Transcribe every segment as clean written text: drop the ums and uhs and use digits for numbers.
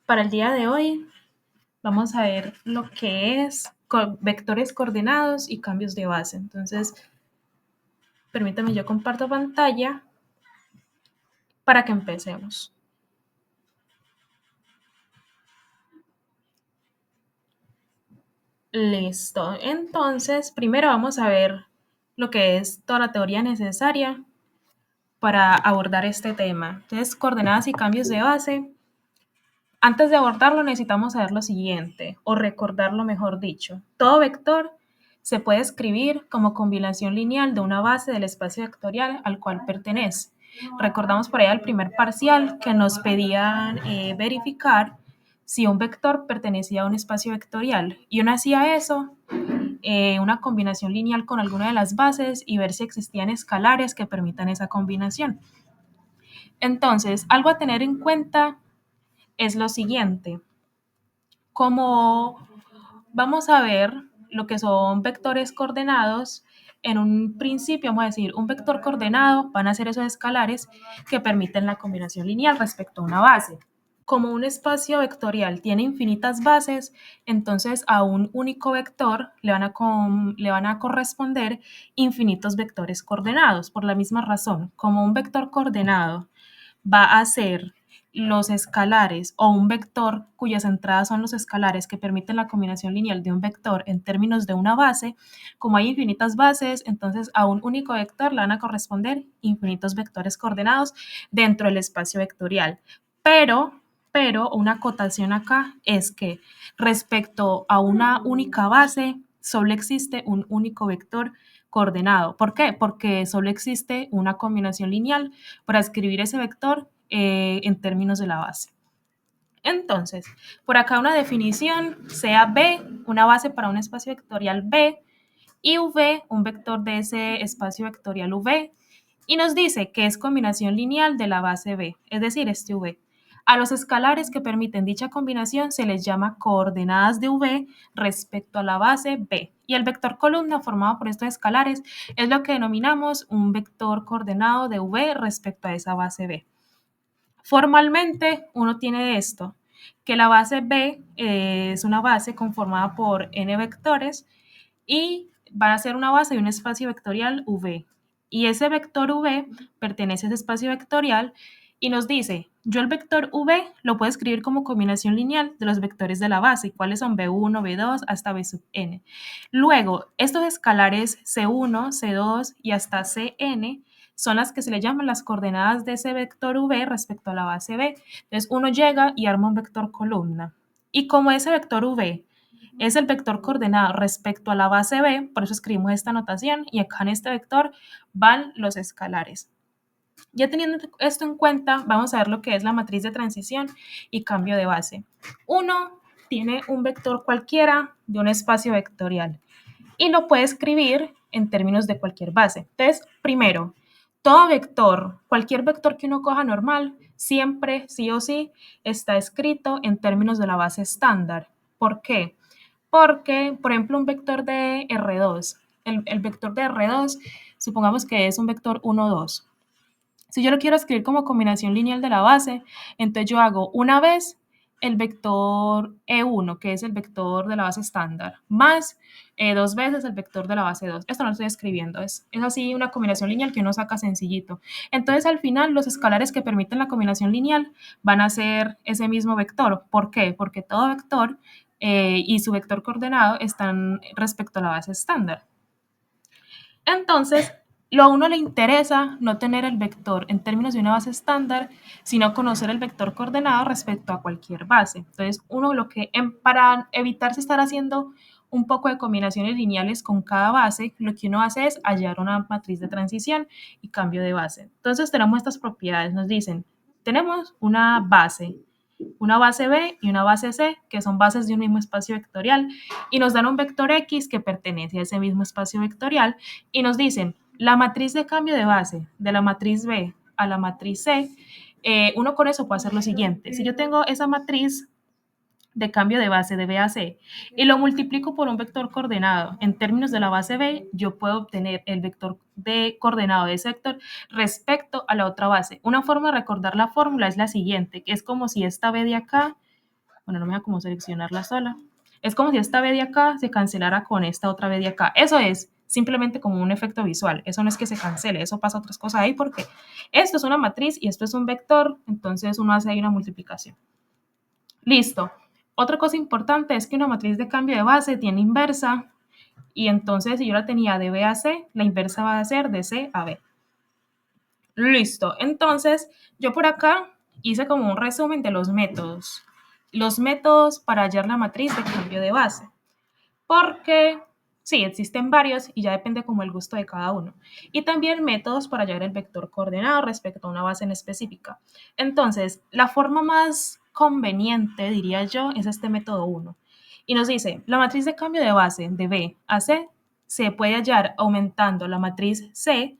Para el día de hoy vamos a ver lo que es vectores coordenados y cambios de base. Entonces, permítame, yo comparto pantalla para que empecemos. Listo. Entonces, primero vamos a ver lo que es toda la teoría necesaria para abordar este tema. Entonces, coordenadas y cambios de base. Antes de abordarlo necesitamos saber lo siguiente, o recordarlo mejor dicho. Todo vector se puede escribir como combinación lineal de una base del espacio vectorial al cual pertenece. Recordamos por ahí al primer parcial que nos pedían verificar si un vector pertenecía a un espacio vectorial y uno hacía eso, una combinación lineal con alguna de las bases y ver si existían escalares que permitan esa combinación. Entonces, algo a tener en cuenta es lo siguiente. Como vamos a ver lo que son vectores coordenados, en un principio vamos a decir un vector coordenado van a ser esos escalares que permiten la combinación lineal respecto a una base. Como un espacio vectorial tiene infinitas bases, entonces a un único vector le van a corresponder infinitos vectores coordenados. Por la misma razón, como un vector coordenado va a ser los escalares o un vector cuyas entradas son los escalares que permiten la combinación lineal de un vector en términos de una base, como hay infinitas bases, entonces a un único vector le van a corresponder infinitos vectores coordenados dentro del espacio vectorial. Pero una acotación acá es que respecto a una única base, solo existe un único vector coordenado. ¿Por qué? Porque solo existe una combinación lineal para escribir ese vector en términos de la base. Entonces, por acá una definición, sea B, una base para un espacio vectorial B, y V, un vector de ese espacio vectorial V, y nos dice que es combinación lineal de la base B, es decir, este V. A los escalares que permiten dicha combinación se les llama coordenadas de V respecto a la base B. Y el vector columna formado por estos escalares es lo que denominamos un vector coordenado de V respecto a esa base B. Formalmente, uno tiene esto, que la base B es una base conformada por n vectores y van a ser una base de un espacio vectorial V. Y ese vector V pertenece a ese espacio vectorial y nos dice, yo el vector V lo puedo escribir como combinación lineal de los vectores de la base, cuáles son B1, B2 hasta B sub n. Luego, estos escalares C1, C2 y hasta Cn son las que se le llaman las coordenadas de ese vector V respecto a la base B. Entonces uno llega y arma un vector columna. Y como ese vector V es el vector coordenado respecto a la base B, por eso escribimos esta notación y acá en este vector van los escalares. Ya teniendo esto en cuenta, vamos a ver lo que es la matriz de transición y cambio de base. Uno tiene un vector cualquiera de un espacio vectorial y lo puede escribir en términos de cualquier base. Entonces, primero, todo vector, cualquier vector que uno coja normal, siempre, sí o sí, está escrito en términos de la base estándar. ¿Por qué? Porque, por ejemplo, un vector de R2, el vector de R2, supongamos que es un vector 1, 2. Si yo lo quiero escribir como combinación lineal de la base, entonces yo hago una vez el vector E1, que es el vector de la base estándar, más dos veces el vector de la base 2. Esto no lo estoy escribiendo, es así una combinación lineal que uno saca sencillito. Entonces, al final, los escalares que permiten la combinación lineal van a ser ese mismo vector. ¿Por qué? Porque todo vector y su vector coordenado están respecto a la base estándar. Entonces, a uno le interesa no tener el vector en términos de una base estándar, sino conocer el vector coordenado respecto a cualquier base. Entonces, uno lo que, para evitarse estar haciendo un poco de combinaciones lineales con cada base, lo que uno hace es hallar una matriz de transición y cambio de base. Entonces, tenemos estas propiedades. Nos dicen, tenemos una base B y una base C, que son bases de un mismo espacio vectorial, y nos dan un vector X que pertenece a ese mismo espacio vectorial, y nos dicen, la matriz de cambio de base de la matriz B a la matriz C, uno con eso puede hacer lo siguiente. Si yo tengo esa matriz de cambio de base de B a C y lo multiplico por un vector coordenado en términos de la base B, yo puedo obtener el vector de coordenado de ese vector respecto a la otra base. Una forma de recordar la fórmula es la siguiente, que es como si esta B de acá Bueno, no me da como seleccionarla sola. Es como si esta B de acá se cancelara con esta otra B de acá. Eso es simplemente como un efecto visual. Eso no es que se cancele, eso pasa otras cosas ahí porque esto es una matriz y esto es un vector, entonces uno hace ahí una multiplicación. Listo. Otra cosa importante es que una matriz de cambio de base tiene inversa y entonces si yo la tenía de B a C, la inversa va a ser de C a B. Listo. Entonces, yo por acá hice como un resumen de los métodos. Los métodos para hallar la matriz de cambio de base. Porque sí, existen varios y ya depende como el gusto de cada uno. Y también métodos para hallar el vector coordenado respecto a una base en específica. Entonces, la forma más conveniente, diría yo, es este método 1. Y nos dice, la matriz de cambio de base de B a C se puede hallar aumentando la matriz C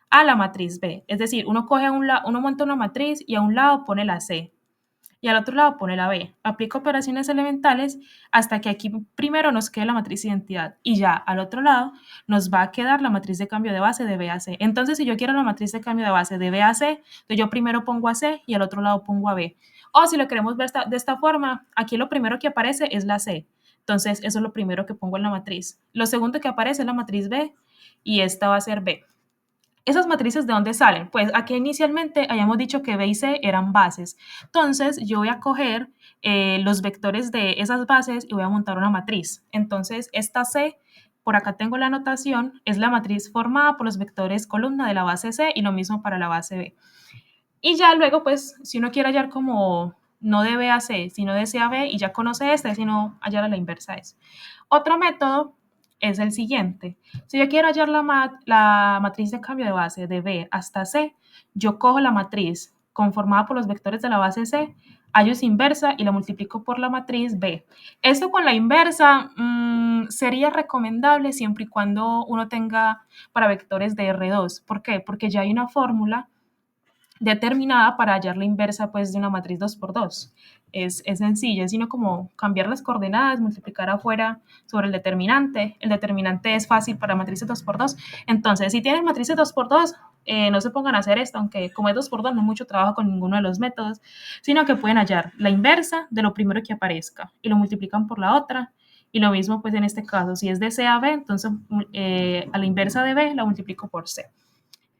a la matriz B. Es decir, uno coge uno monta una matriz y a un lado pone la C y al otro lado pone la B. Aplica operaciones elementales hasta que aquí primero nos quede la matriz identidad y ya al otro lado nos va a quedar la matriz de cambio de base de B a C. Entonces, si yo quiero la matriz de cambio de base de B a C, entonces yo primero pongo a C y al otro lado pongo a B. O si lo queremos ver de esta forma, aquí lo primero que aparece es la C. Entonces, eso es lo primero que pongo en la matriz. Lo segundo que aparece es la matriz B y esta va a ser B. ¿Esas matrices de dónde salen? Pues aquí inicialmente habíamos dicho que B y C eran bases. Entonces yo voy a coger los vectores de esas bases y voy a montar una matriz. Entonces esta C, por acá tengo la anotación, es la matriz formada por los vectores columna de la base C y lo mismo para la base B. Y ya luego, pues, si uno quiere hallar como no de B a C, sino de C a B y ya conoce esta, sino hallar a la inversa es. Otro método es el siguiente. Si yo quiero hallar la matriz de cambio de base de B hasta C, yo cojo la matriz conformada por los vectores de la base C, hallo su inversa y la multiplico por la matriz B. Esto con la inversa sería recomendable siempre y cuando uno tenga para vectores de R2. ¿Por qué? Porque ya hay una fórmula determinada para hallar la inversa pues, de una matriz 2 por 2. Es sencillo, es sino como cambiar las coordenadas, multiplicar afuera sobre el determinante. El determinante es fácil para matrices 2 por 2. Entonces, si tienen matrices 2 por 2, no se pongan a hacer esto, aunque como es 2 por 2 no es mucho trabajo con ninguno de los métodos, sino que pueden hallar la inversa de lo primero que aparezca y lo multiplican por la otra. Y lo mismo, pues en este caso, si es de C a B, entonces a la inversa de B la multiplico por C.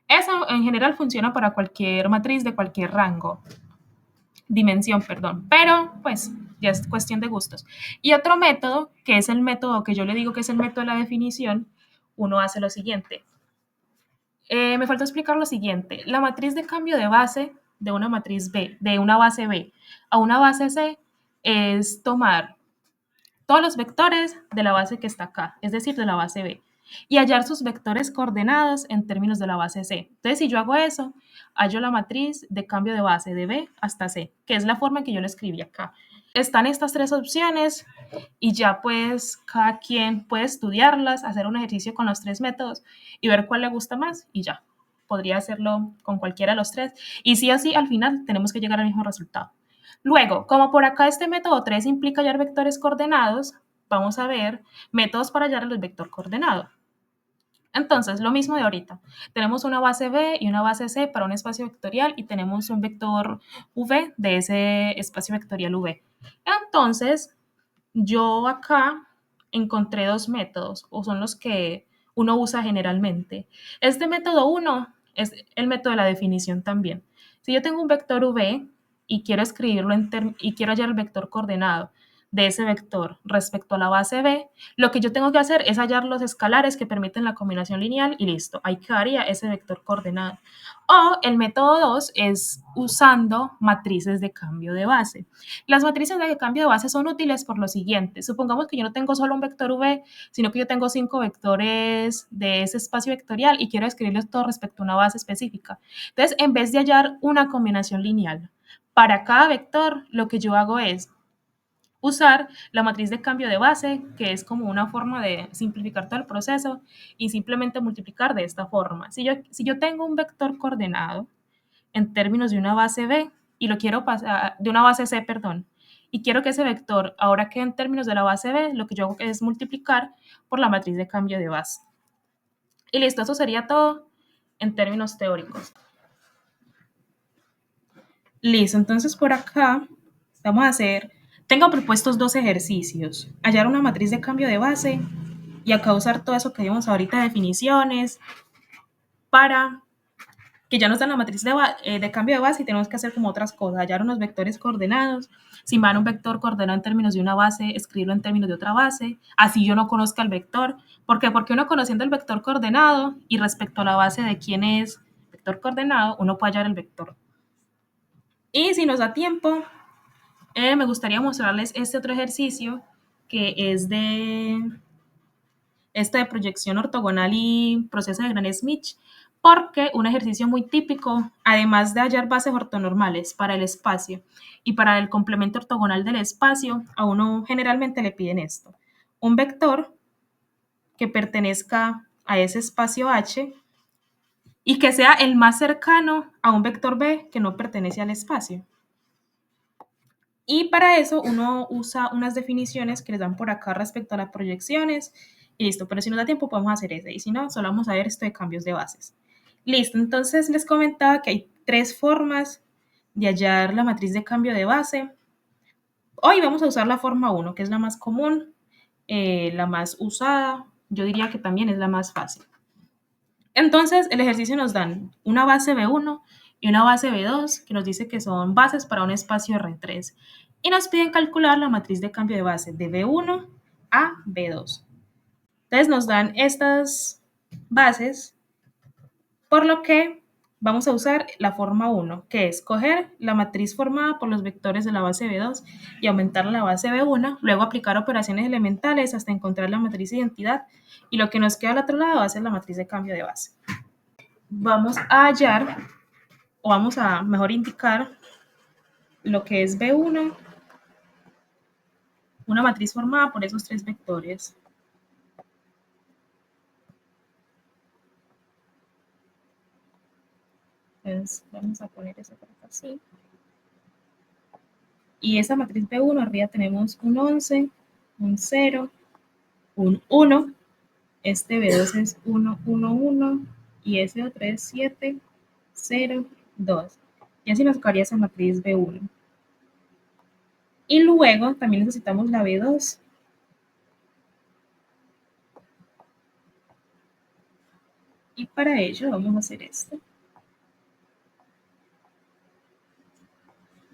Eso en general funciona para cualquier matriz de cualquier rango, dimensión, perdón, pero pues ya es cuestión de gustos. Y otro método, que es el método que yo le digo que es el método de la definición, uno hace lo siguiente. Me falta explicar lo siguiente. La matriz de cambio de base de una matriz B, de una base B a una base C, es tomar todos los vectores de la base que está acá, es decir, de la base B, y hallar sus vectores coordenados en términos de la base C. Entonces, si yo hago eso, hallo la matriz de cambio de base de B hasta C, que es la forma en que yo lo escribí acá. Están estas tres opciones y ya pues cada quien puede estudiarlas, hacer un ejercicio con los tres métodos y ver cuál le gusta más y ya. Podría hacerlo con cualquiera de los tres. Y sí o sí, al final tenemos que llegar al mismo resultado. Luego, como por acá este método 3 implica hallar vectores coordenados, vamos a ver métodos para hallar el vector coordenado. Entonces, lo mismo de ahorita. Tenemos una base B y una base C para un espacio vectorial y tenemos un vector V de ese espacio vectorial V. Entonces, yo acá encontré dos métodos, o son los que uno usa generalmente. Este método 1 es el método de la definición también. Si yo tengo un vector V y quiero escribirlo y quiero hallar el vector coordenado de ese vector respecto a la base B, lo que yo tengo que hacer es hallar los escalares que permiten la combinación lineal y listo, ahí quedaría ese vector coordenado. O el método 2 es usando matrices de cambio de base. Las matrices de cambio de base son útiles por lo siguiente. Supongamos que yo no tengo solo un vector V, sino que yo tengo 5 vectores de ese espacio vectorial y quiero escribirlos todos respecto a una base específica. Entonces, en vez de hallar una combinación lineal para cada vector, lo que yo hago es usar la matriz de cambio de base, que es como una forma de simplificar todo el proceso y simplemente multiplicar de esta forma. Si yo tengo un vector coordenado en términos de una base B y lo quiero pasar, de una base C, perdón, y quiero que ese vector ahora quede en términos de la base B, lo que yo hago es multiplicar por la matriz de cambio de base. Y listo, eso sería todo en términos teóricos. Listo, entonces por acá vamos a hacer Tengo propuestos dos ejercicios. Hallar una matriz de cambio de base y acá usar todo eso que vimos ahorita, definiciones, para que ya nos dan la matriz de cambio de base y tenemos que hacer como otras cosas, hallar unos vectores coordenados, simar un vector coordenado en términos de una base, escribirlo en términos de otra base, así yo no conozca el vector. ¿Por qué? Porque uno conociendo el vector coordenado y respecto a la base de quién es vector coordenado, uno puede hallar el vector. Y si nos da tiempo, me gustaría mostrarles este otro ejercicio que es de proyección ortogonal y proceso de Gram-Schmidt, porque un ejercicio muy típico, además de hallar bases ortonormales para el espacio y para el complemento ortogonal del espacio, a uno generalmente le piden esto: un vector que pertenezca a ese espacio H y que sea el más cercano a un vector B que no pertenece al espacio. Y para eso uno usa unas definiciones que les dan por acá respecto a las proyecciones y listo, pero si nos da tiempo podemos hacer ese y si no, solo vamos a ver esto de cambios de bases. Listo, entonces les comentaba que hay tres formas de hallar la matriz de cambio de base. Hoy vamos a usar la forma 1, que es la más común, la más usada, yo diría que también es la más fácil. Entonces, el ejercicio nos dan una base B1 y una base B2, que nos dice que son bases para un espacio R3. Y nos piden calcular la matriz de cambio de base de B1 a B2. Entonces, nos dan estas bases, por lo que vamos a usar la forma 1, que es coger la matriz formada por los vectores de la base B2 y aumentar la base B1, luego aplicar operaciones elementales hasta encontrar la matriz de identidad, y lo que nos queda al otro lado va a ser la matriz de cambio de base. Vamos a hallar, o vamos a mejor indicar, lo que es B1, una matriz formada por esos tres vectores. Entonces, vamos a poner eso por acá así. Y esa matriz B1, arriba tenemos un 11, un 0, un 1. Este B2 es 1, 1, 1. Y ese otro es 7, 0, 2. Y así nos quedaría esa matriz B1. Y luego también necesitamos la B2. Y para ello vamos a hacer esto.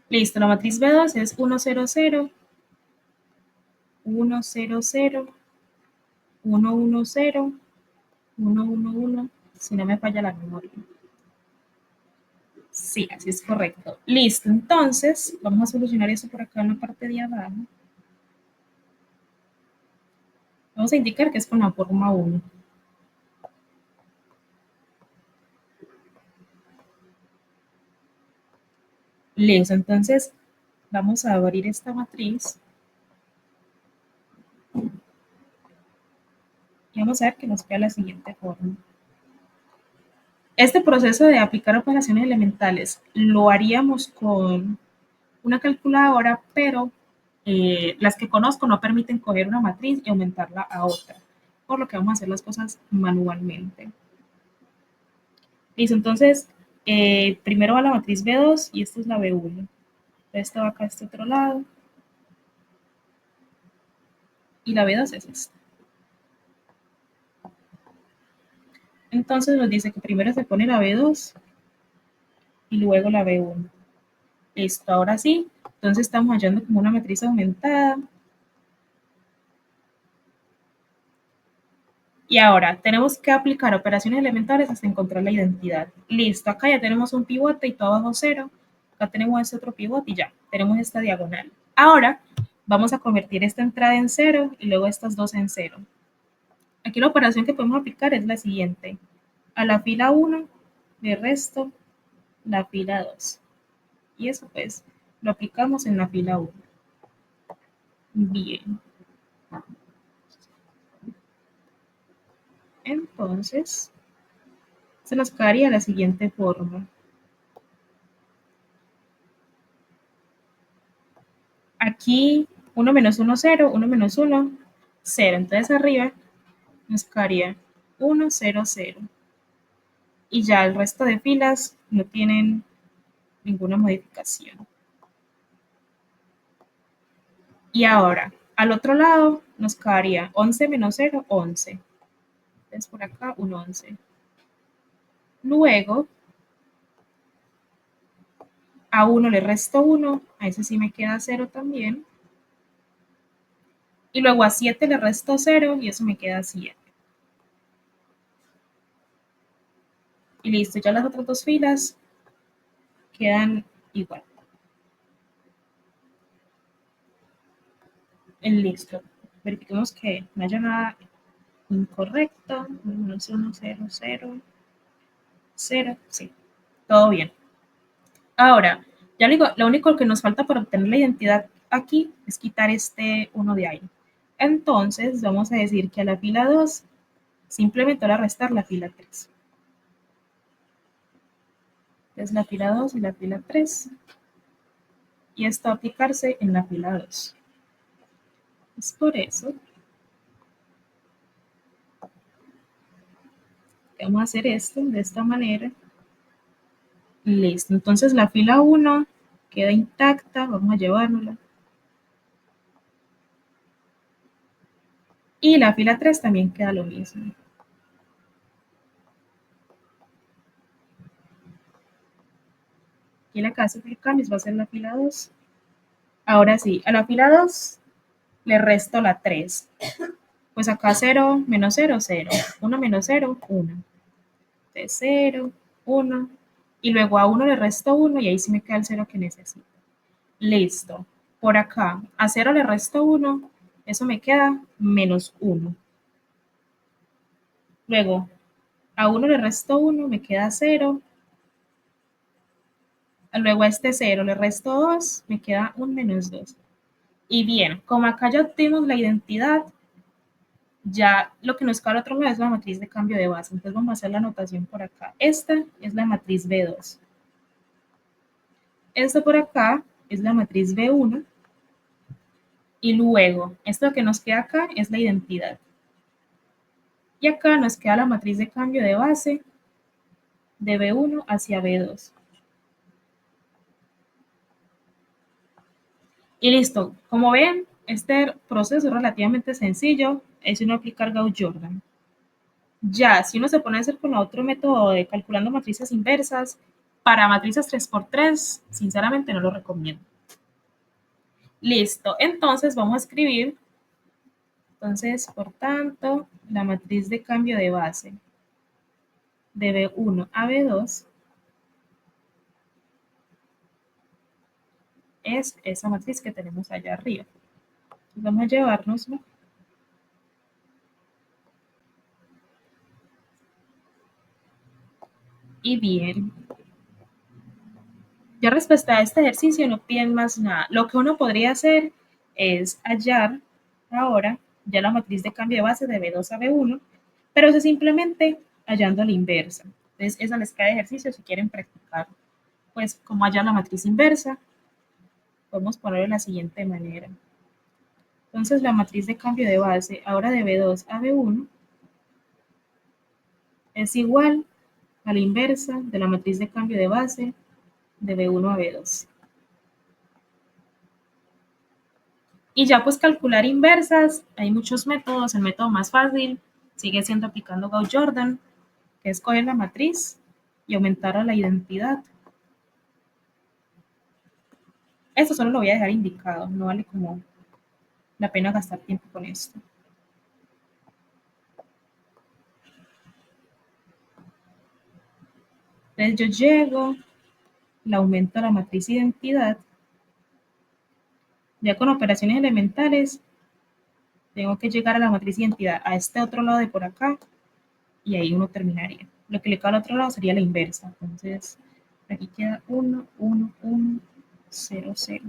Listo, la matriz B2 es 1, 0, 0, 1, 0, 0, 1, 1, 0, 1, 1, 1, si no me falla la memoria. Sí, así es correcto. Listo, entonces vamos a solucionar eso por acá en la parte de abajo. Vamos a indicar que es con la forma 1. Listo, entonces vamos a abrir esta matriz y vamos a ver que nos queda la siguiente forma. Este proceso de aplicar operaciones elementales lo haríamos con una calculadora, pero las que conozco no permiten coger una matriz y aumentarla a otra, por lo que vamos a hacer las cosas manualmente. Listo, entonces primero va la matriz B2 y esta es la B1. Esta va acá a este otro lado y la B2 es esta. Entonces nos dice que primero se pone la B2 y luego la B1. Listo, ahora sí. Entonces estamos hallando como una matriz aumentada. Y ahora tenemos que aplicar operaciones elementales hasta encontrar la identidad. Listo, acá ya tenemos un pivote y todo abajo 0. Acá tenemos este otro pivote y ya, tenemos esta diagonal. Ahora vamos a convertir esta entrada en 0 y luego estas dos en 0. Aquí la operación que podemos aplicar es la siguiente. A la fila 1 le resto la fila 2. Y eso pues lo aplicamos en la fila 1. Bien. Entonces, se nos quedaría la siguiente forma. Aquí 1 menos 1, 0, 1 menos 1, 0. Entonces arriba nos quedaría 1, 0, 0. Y ya el resto de filas no tienen ninguna modificación. Y ahora, al otro lado nos quedaría 11 menos 0, 11. Entonces por acá un 11. Luego, a 1 le resto 1, a ese sí me queda 0 también. Y luego a 7 le resto 0 y eso me queda 7. Y listo, ya las otras dos filas quedan igual. Listo. Verifiquemos que no haya nada incorrecto. Menos 1, 0, 0, 0. Sí, todo bien. Ahora, ya le digo, lo único que nos falta para obtener la identidad aquí es quitar este 1 de ahí. Entonces, vamos a decir que a la fila 2 simplemente voy a restar la fila 3. Es la fila 2 y la fila 3. Y esto va a aplicarse en la fila 2. Es por eso que vamos a hacer esto de esta manera. Listo. Entonces la fila 1 queda intacta. Vamos a llevárnosla. Y la fila 3 también queda lo mismo. Y la casa de cambios va a ser la fila 2. Ahora sí, a la fila 2 le resto la 3. Pues acá 0 menos 0, 0. 1 menos 0, 1. Entonces 0, 1. Y luego a 1 le resto 1 y ahí sí me queda el 0 que necesito. Listo. Por acá a 0 le resto 1. Eso me queda menos 1. Luego a 1 le resto 1, me queda 0. Luego a este 0 le resto 2, me queda un menos 2. Y bien, como acá ya obtuvimos la identidad, ya lo que nos queda al otro lado es la matriz de cambio de base. Entonces vamos a hacer la anotación por acá. Esta es la matriz B2. Esto por acá es la matriz B1. Y luego, esto que nos queda acá es la identidad. Y acá nos queda la matriz de cambio de base de B1 hacia B2. Y listo. Como ven, este proceso es relativamente sencillo. Es uno aplicar Gauss-Jordan. Ya, si uno se pone a hacer con otro método de calculando matrices inversas, para matrices 3x3, sinceramente no lo recomiendo. Listo, entonces vamos a escribir, entonces, por tanto, la matriz de cambio de base de B1 a B2 es esa matriz que tenemos allá arriba. Vamos a llevárnoslo. Y bien, ya respecto a este ejercicio no piden más nada. Lo que uno podría hacer es hallar ahora ya la matriz de cambio de base de B2 a B1, pero eso simplemente hallando la inversa. Entonces, esa les queda de ejercicio si quieren practicar. Pues, como hallar la matriz inversa, podemos ponerlo de la siguiente manera. Entonces, la matriz de cambio de base ahora de B2 a B1 es igual a la inversa de la matriz de cambio de base de B1 a B2. Y ya pues calcular inversas, hay muchos métodos. El método más fácil sigue siendo aplicando Gauss-Jordan, que es coger la matriz y aumentar a la identidad. Esto solo lo voy a dejar indicado, no vale como la pena gastar tiempo con esto. Entonces yo llego, le aumento a la matriz identidad. Ya con operaciones elementales, tengo que llegar a la matriz identidad a este otro lado de por acá y ahí uno terminaría. Lo que le queda al otro lado sería la inversa. Entonces, aquí queda 1, 1, 1, 0, 0.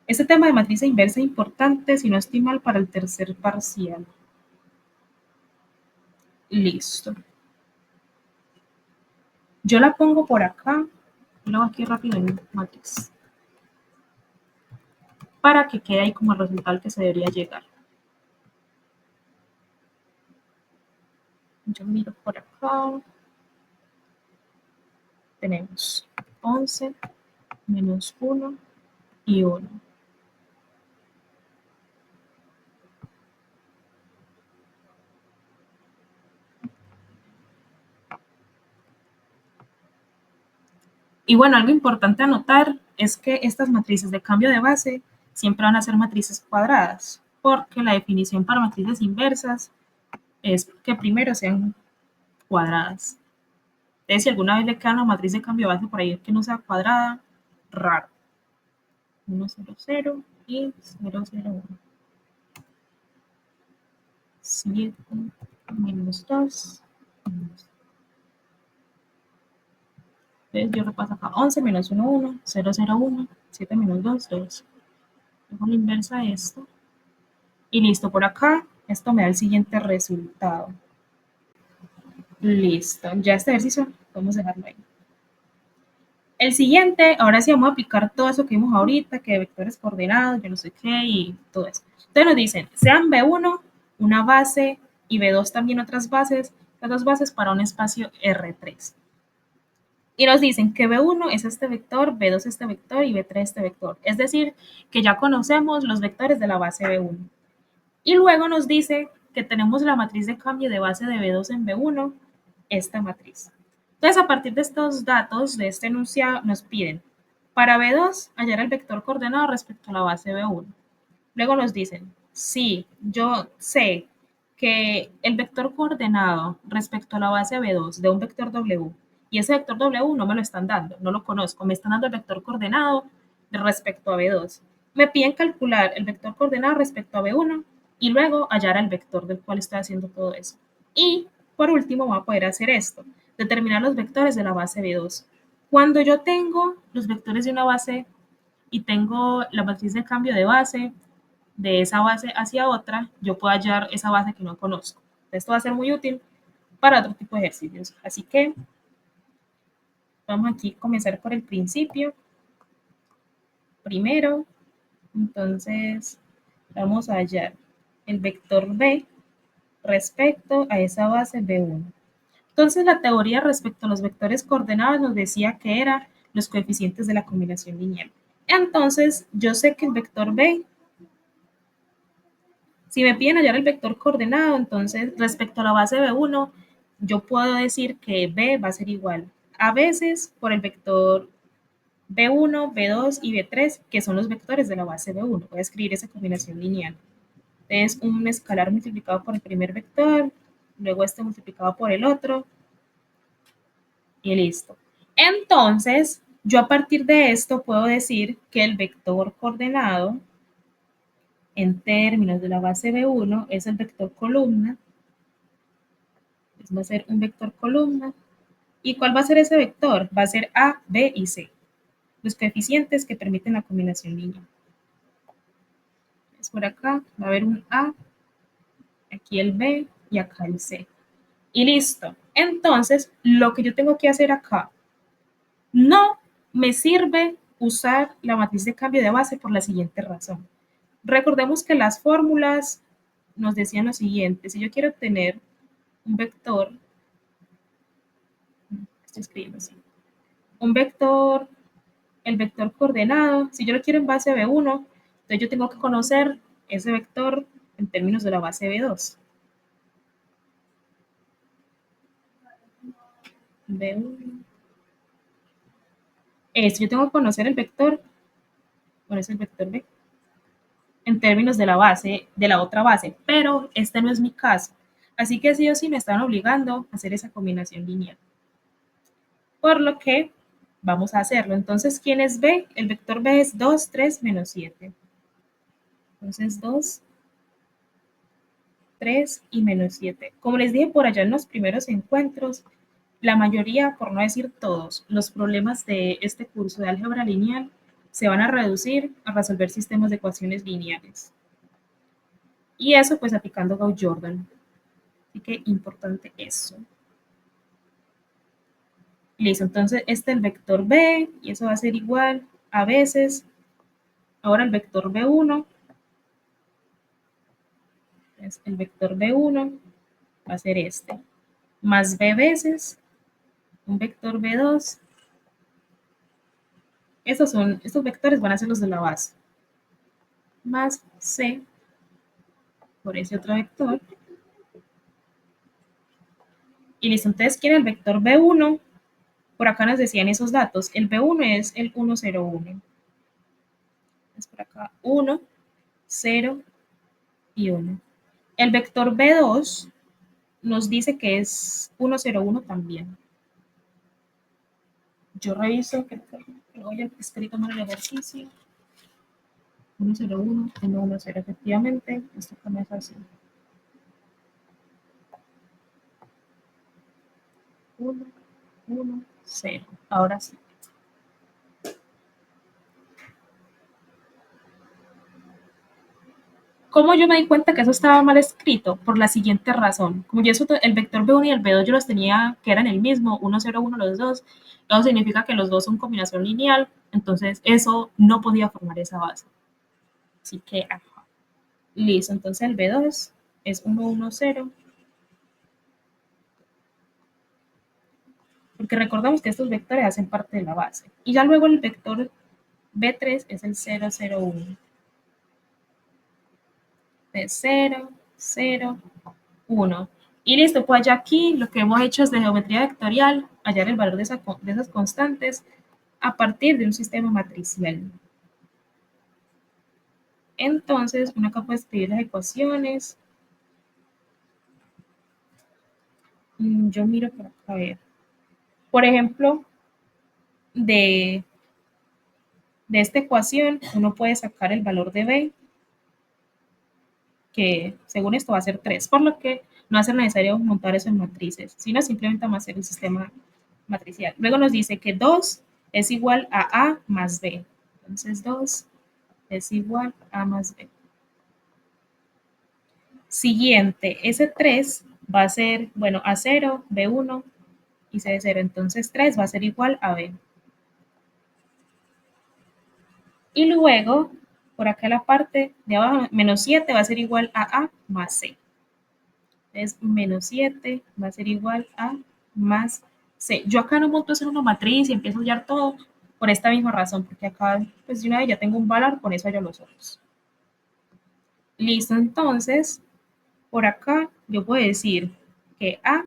Este tema de matriz inversa es importante, si no estoy mal, para el tercer parcial. Listo. Yo la pongo por acá, lo hago aquí rápido en matriz, para que quede ahí como el resultado al que se debería llegar. Yo miro por acá. Tenemos 11 menos 1 y 1. Y bueno, algo importante a notar es que estas matrices de cambio de base siempre van a ser matrices cuadradas, porque la definición para matrices inversas es que primero sean cuadradas. Entonces, si alguna vez le queda una matriz de cambio de base por ahí que no sea cuadrada, raro. 1, 0, 0 y 0, 0, 1. 7 menos 2. Entonces yo repaso acá. 11 menos 1, 1. 0, 0, 1. 7 menos 2, 2. Dejo la inversa de esto. Y listo, por acá, esto me da el siguiente resultado. Listo, ya este ejercicio podemos dejarlo ahí. El siguiente, ahora sí vamos a aplicar todo eso que vimos ahorita, que vectores coordenados, yo no sé qué, y todo eso. Entonces nos dicen, sean B1 una base y B2 también otras bases, las dos bases para un espacio R3. Y nos dicen que B1 es este vector, B2 este vector y B3 este vector. Es decir, que ya conocemos los vectores de la base B1. Y luego nos dice que tenemos la matriz de cambio de base de B2 en B1, esta matriz. Entonces, a partir de estos datos, de este enunciado, nos piden para B2 hallar el vector coordenado respecto a la base B1. Luego nos dicen, si yo sé que el vector coordenado respecto a la base B2 de un vector W, y ese vector W no me lo están dando, no lo conozco, me están dando el vector coordenado respecto a B2. Me piden calcular el vector coordenado respecto a B1 y luego hallar el vector del cual estoy haciendo todo eso. Y por último, voy a poder hacer esto, determinar los vectores de la base B2. Cuando yo tengo los vectores de una base y tengo la matriz de cambio de base, de esa base hacia otra, yo puedo hallar esa base que no conozco. Esto va a ser muy útil para otro tipo de ejercicios. Así que vamos aquí a comenzar por el principio. Primero, entonces, vamos a hallar el vector B respecto a esa base B1. Entonces, la teoría respecto a los vectores coordenados nos decía que eran los coeficientes de la combinación lineal. Entonces, yo sé que el vector B, si me piden hallar el vector coordenado, entonces respecto a la base B1, yo puedo decir que B va a ser igual a veces por el vector B1, B2 y B3, que son los vectores de la base B1. Voy a escribir esa combinación lineal. Es un escalar multiplicado por el primer vector, luego este multiplicado por el otro, y listo. Entonces, yo a partir de esto puedo decir que el vector coordenado en términos de la base B1 es el vector columna. Va a ser un vector columna. ¿Y cuál va a ser ese vector? Va a ser A, B y C. Los coeficientes que permiten la combinación lineal. Es por acá, va a haber un A, aquí el B y acá el C. Y listo. Entonces, lo que yo tengo que hacer acá, no me sirve usar la matriz de cambio de base por la siguiente razón. Recordemos que las fórmulas nos decían lo siguiente. Si yo quiero obtener un vector, estoy escribiendo así, un vector, el vector coordenado, si yo lo quiero en base B1, entonces yo tengo que conocer ese vector en términos de la base B2. B1. Yo tengo que conocer el vector, bueno, es el vector B, en términos de la base, de la otra base, pero este no es mi caso. Así que sí o sí me están obligando a hacer esa combinación lineal. Por lo que vamos a hacerlo. Entonces, ¿quién es B? El vector B es 2, 3, menos 7. Entonces, 2, 3 y menos 7. Como les dije por allá en los primeros encuentros, la mayoría, por no decir todos, los problemas de este curso de álgebra lineal se van a reducir a resolver sistemas de ecuaciones lineales. Y eso pues aplicando Gauss-Jordan. Así que importante eso. Listo, entonces este es el vector B y eso va a ser igual a veces. Ahora el vector B1, es el vector B1 va a ser este, más B veces un vector B2. Estos vectores van a ser los de la base, más C por ese otro vector. Y listo, entonces quiere el vector B1 Por acá nos decían esos datos. El B1 es el 101. Es por acá 1, 0 y 1. El vector B2 nos dice que es 101 también. Yo reviso que lo haya escrito mal el ejercicio. 101, 110, efectivamente, esto comienza así. 1, 1, 0. Ahora sí. ¿Cómo yo me di cuenta que eso estaba mal escrito? Por la siguiente razón. Como yo eso, el vector B1 y el B2 yo los tenía que eran el mismo, 1, 0, 1 los dos, eso significa que los dos son combinación lineal, entonces eso no podía formar esa base. Así que, ajá. Listo, entonces el B2 es 1, 1, 0, porque recordamos que estos vectores hacen parte de la base. Y ya luego el vector B3 es el 0, 0, 1. De 0, 0, 1. Y listo, pues ya aquí lo que hemos hecho es de geometría vectorial, hallar el valor de esas constantes a partir de un sistema matricial. Entonces, uno acá puede escribir las ecuaciones. Yo miro por acá, a ver. Por ejemplo, de, de esta ecuación, uno puede sacar el valor de B, que según esto va a ser 3, por lo que no va a ser necesario montar eso en matrices, sino simplemente vamos a hacer el sistema matricial. Luego nos dice que 2 es igual a A más B. Entonces 2 es igual a A más B. Siguiente, ese 3 va a ser, bueno, A0, B1 y C de 0. Entonces 3 va a ser igual a B. Y luego, por acá la parte de abajo, menos 7 va a ser igual a más C. Entonces, menos 7 va a ser igual a más C. Yo acá no monto hacer una matriz y empiezo a hallar todo por esta misma razón, porque acá, pues de una vez ya tengo un valor, con eso hallo los otros. Listo, entonces, por acá yo puedo decir que A,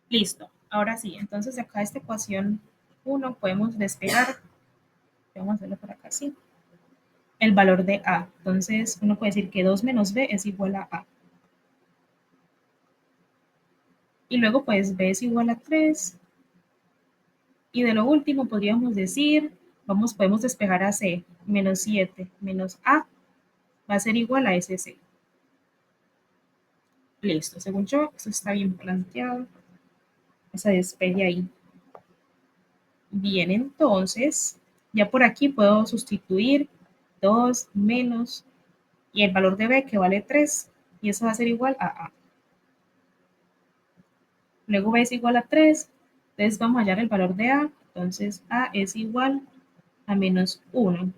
listo. Ahora sí, entonces acá esta ecuación 1 podemos despegar, vamos a hacerlo por acá así, el valor de A. Entonces, uno puede decir que 2 menos B es igual a A. Y luego, pues, B es igual a 3. Y de lo último podríamos decir, podemos despejar a C, menos 7 menos A va a ser igual a SC. Listo, según yo, eso está bien planteado. Esa despeje ahí. Bien, entonces, ya por aquí puedo sustituir 2 menos y el valor de B que vale 3 y eso va a ser igual a A. Luego B es igual a 3, entonces vamos a hallar el valor de A, entonces A es igual a menos 1.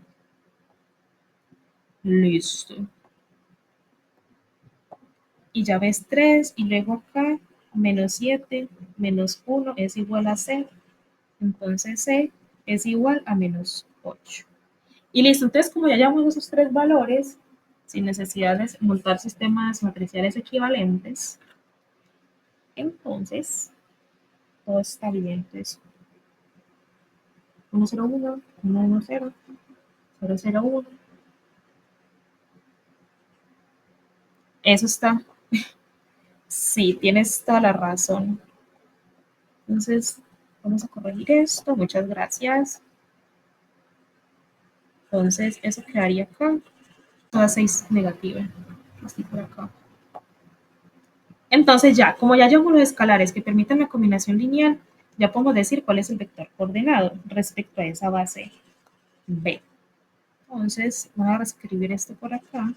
Listo. Y ya ves 3 y luego acá menos 7 menos 1 es igual a C, entonces C es igual a menos 8. Y listo, entonces como ya llevamos esos tres valores, sin necesidad de montar sistemas matriciales equivalentes, entonces todo está bien. Entonces 101, 110, 001, eso está. Sí, tienes toda la razón. Entonces, vamos a corregir esto. Muchas gracias. Entonces, eso quedaría acá. Toda 6 negativa. Así por acá. Entonces, ya, como ya llevamos los escalares que permiten la combinación lineal, ya podemos decir cuál es el vector coordenado respecto a esa base B. Entonces, voy a reescribir esto por acá.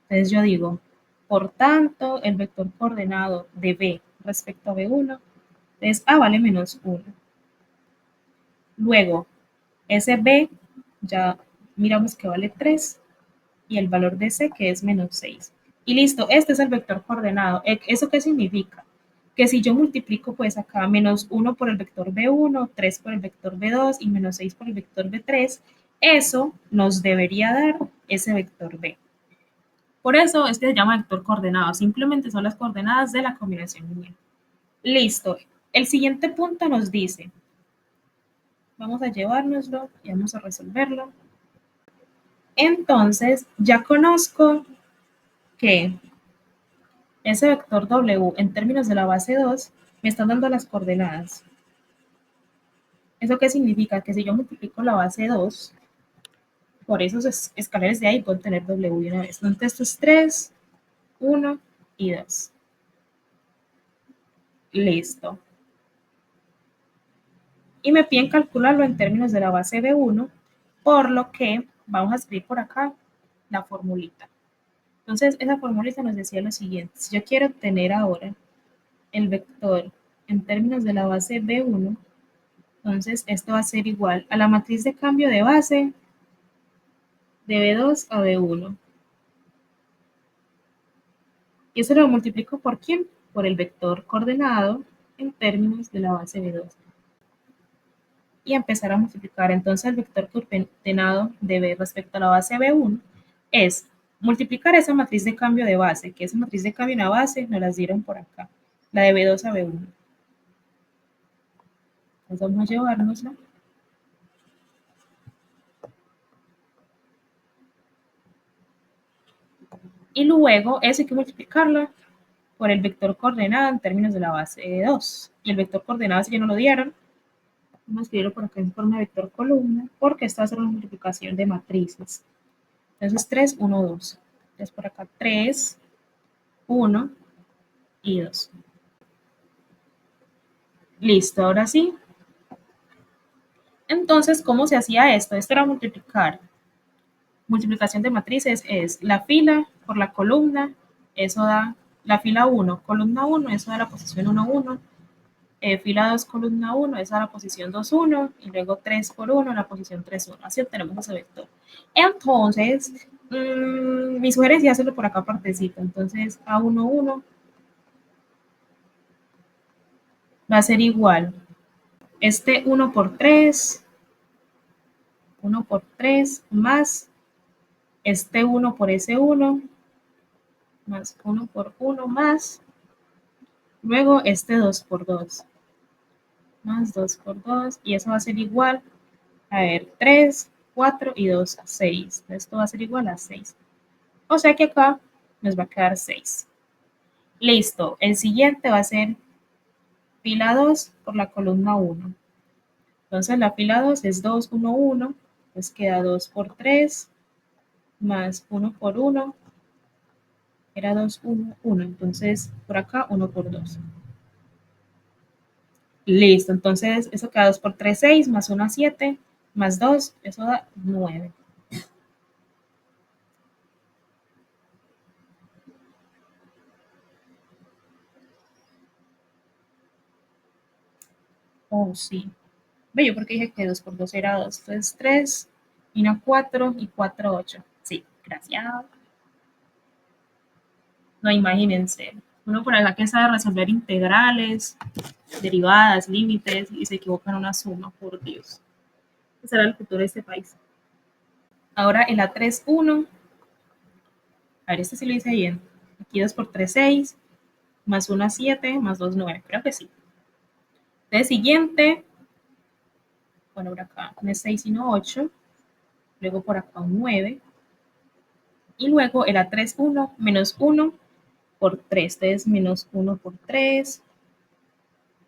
Entonces, yo digo, por tanto, el vector coordenado de B respecto a B1 es A vale menos 1. Luego, ese B ya miramos que vale 3 y el valor de C que es menos 6. Y listo, este es el vector coordenado. ¿Eso qué significa? Que si yo multiplico pues acá menos 1 por el vector B1, 3 por el vector B2 y menos 6 por el vector B3, eso nos debería dar ese vector B. Por eso es que se llama vector coordenado. Simplemente son las coordenadas de la combinación lineal. Listo. El siguiente punto nos dice, vamos a llevárnoslo y vamos a resolverlo. Entonces, ya conozco que ese vector W en términos de la base 2 me están dando las coordenadas. ¿Eso qué significa? Que si yo multiplico la base 2 por esos escalares de ahí, puedo tener W de una vez. Entonces, esto es 3, 1 y 2. Listo. Y me piden calcularlo en términos de la base de 1, por lo que vamos a escribir por acá la formulita. Entonces, esa formulita nos decía lo siguiente. Si yo quiero obtener ahora el vector en términos de la base B1, entonces esto va a ser igual a la matriz de cambio de base de B2 a B1. Y eso lo multiplico por ¿quién? Por el vector coordenado en términos de la base B2. Y empezar a multiplicar. Entonces el vector coordenado de B respecto a la base B1 es multiplicar esa matriz de cambio de base, que esa matriz de cambio en la base nos las dieron por acá, la de B2 a B1. Entonces vamos a llevárnosla. Y luego eso hay que multiplicarlo por el vector coordenado en términos de la base de 2. Y el vector coordenado, si ya no lo dieron, vamos a escribirlo por acá en forma de vector columna, porque esta va a ser una multiplicación de matrices. Entonces 3, 1, 2. Entonces por acá 3, 1 y 2. Listo, ahora sí. Entonces, ¿cómo se hacía esto? Esto era multiplicar. Multiplicación de matrices es la fila por la columna, eso da la fila 1, columna 1, eso da la posición 1, 1. Fila 2, columna 1, esa es la posición 2, 1, y luego 3 por 1, la posición 3, 1. Así obtenemos ese vector. Entonces, mi sugerencia es hacerlo por acá partecito. Entonces, A1, 1 va a ser igual. Este 1 por 3, 1 por 3, más este 1 por ese 1, más 1 por 1, más luego este 2 por 2, más 2 por 2, y eso va a ser igual, a ver, 3, 4 y 2, 6. Esto va a ser igual a 6. O sea que acá nos va a quedar 6. Listo. El siguiente va a ser fila 2 por la columna 1. Entonces la fila 2 es 2, 1, 1. Pues queda 2 por 3 más 1 por 1. Era 2, 1, 1. Entonces por acá 1 por 2. Listo. Entonces eso queda 2 por 3, 6, más 1, 7, más 2, eso da 9. Oh, sí. Ve, yo porque dije que 2 por 2 era 2. Entonces 3, y una 4 y 4, 8. Sí, gracias. No, imagínense. Uno por acá que sabe resolver integrales, derivadas, límites, y se equivoca en una suma, por Dios. Ese será el futuro de este país. Ahora el A3, 1. A ver, este sí lo hice bien. Aquí 2 por 3, 6. Más 1, 7. Más 2, 9. Creo que sí. Entonces, siguiente. Bueno, por acá no es 6, sino 8. Luego por acá un 9. Y luego el A3, 1 menos 1 por 3. Entonces, menos 1 por 3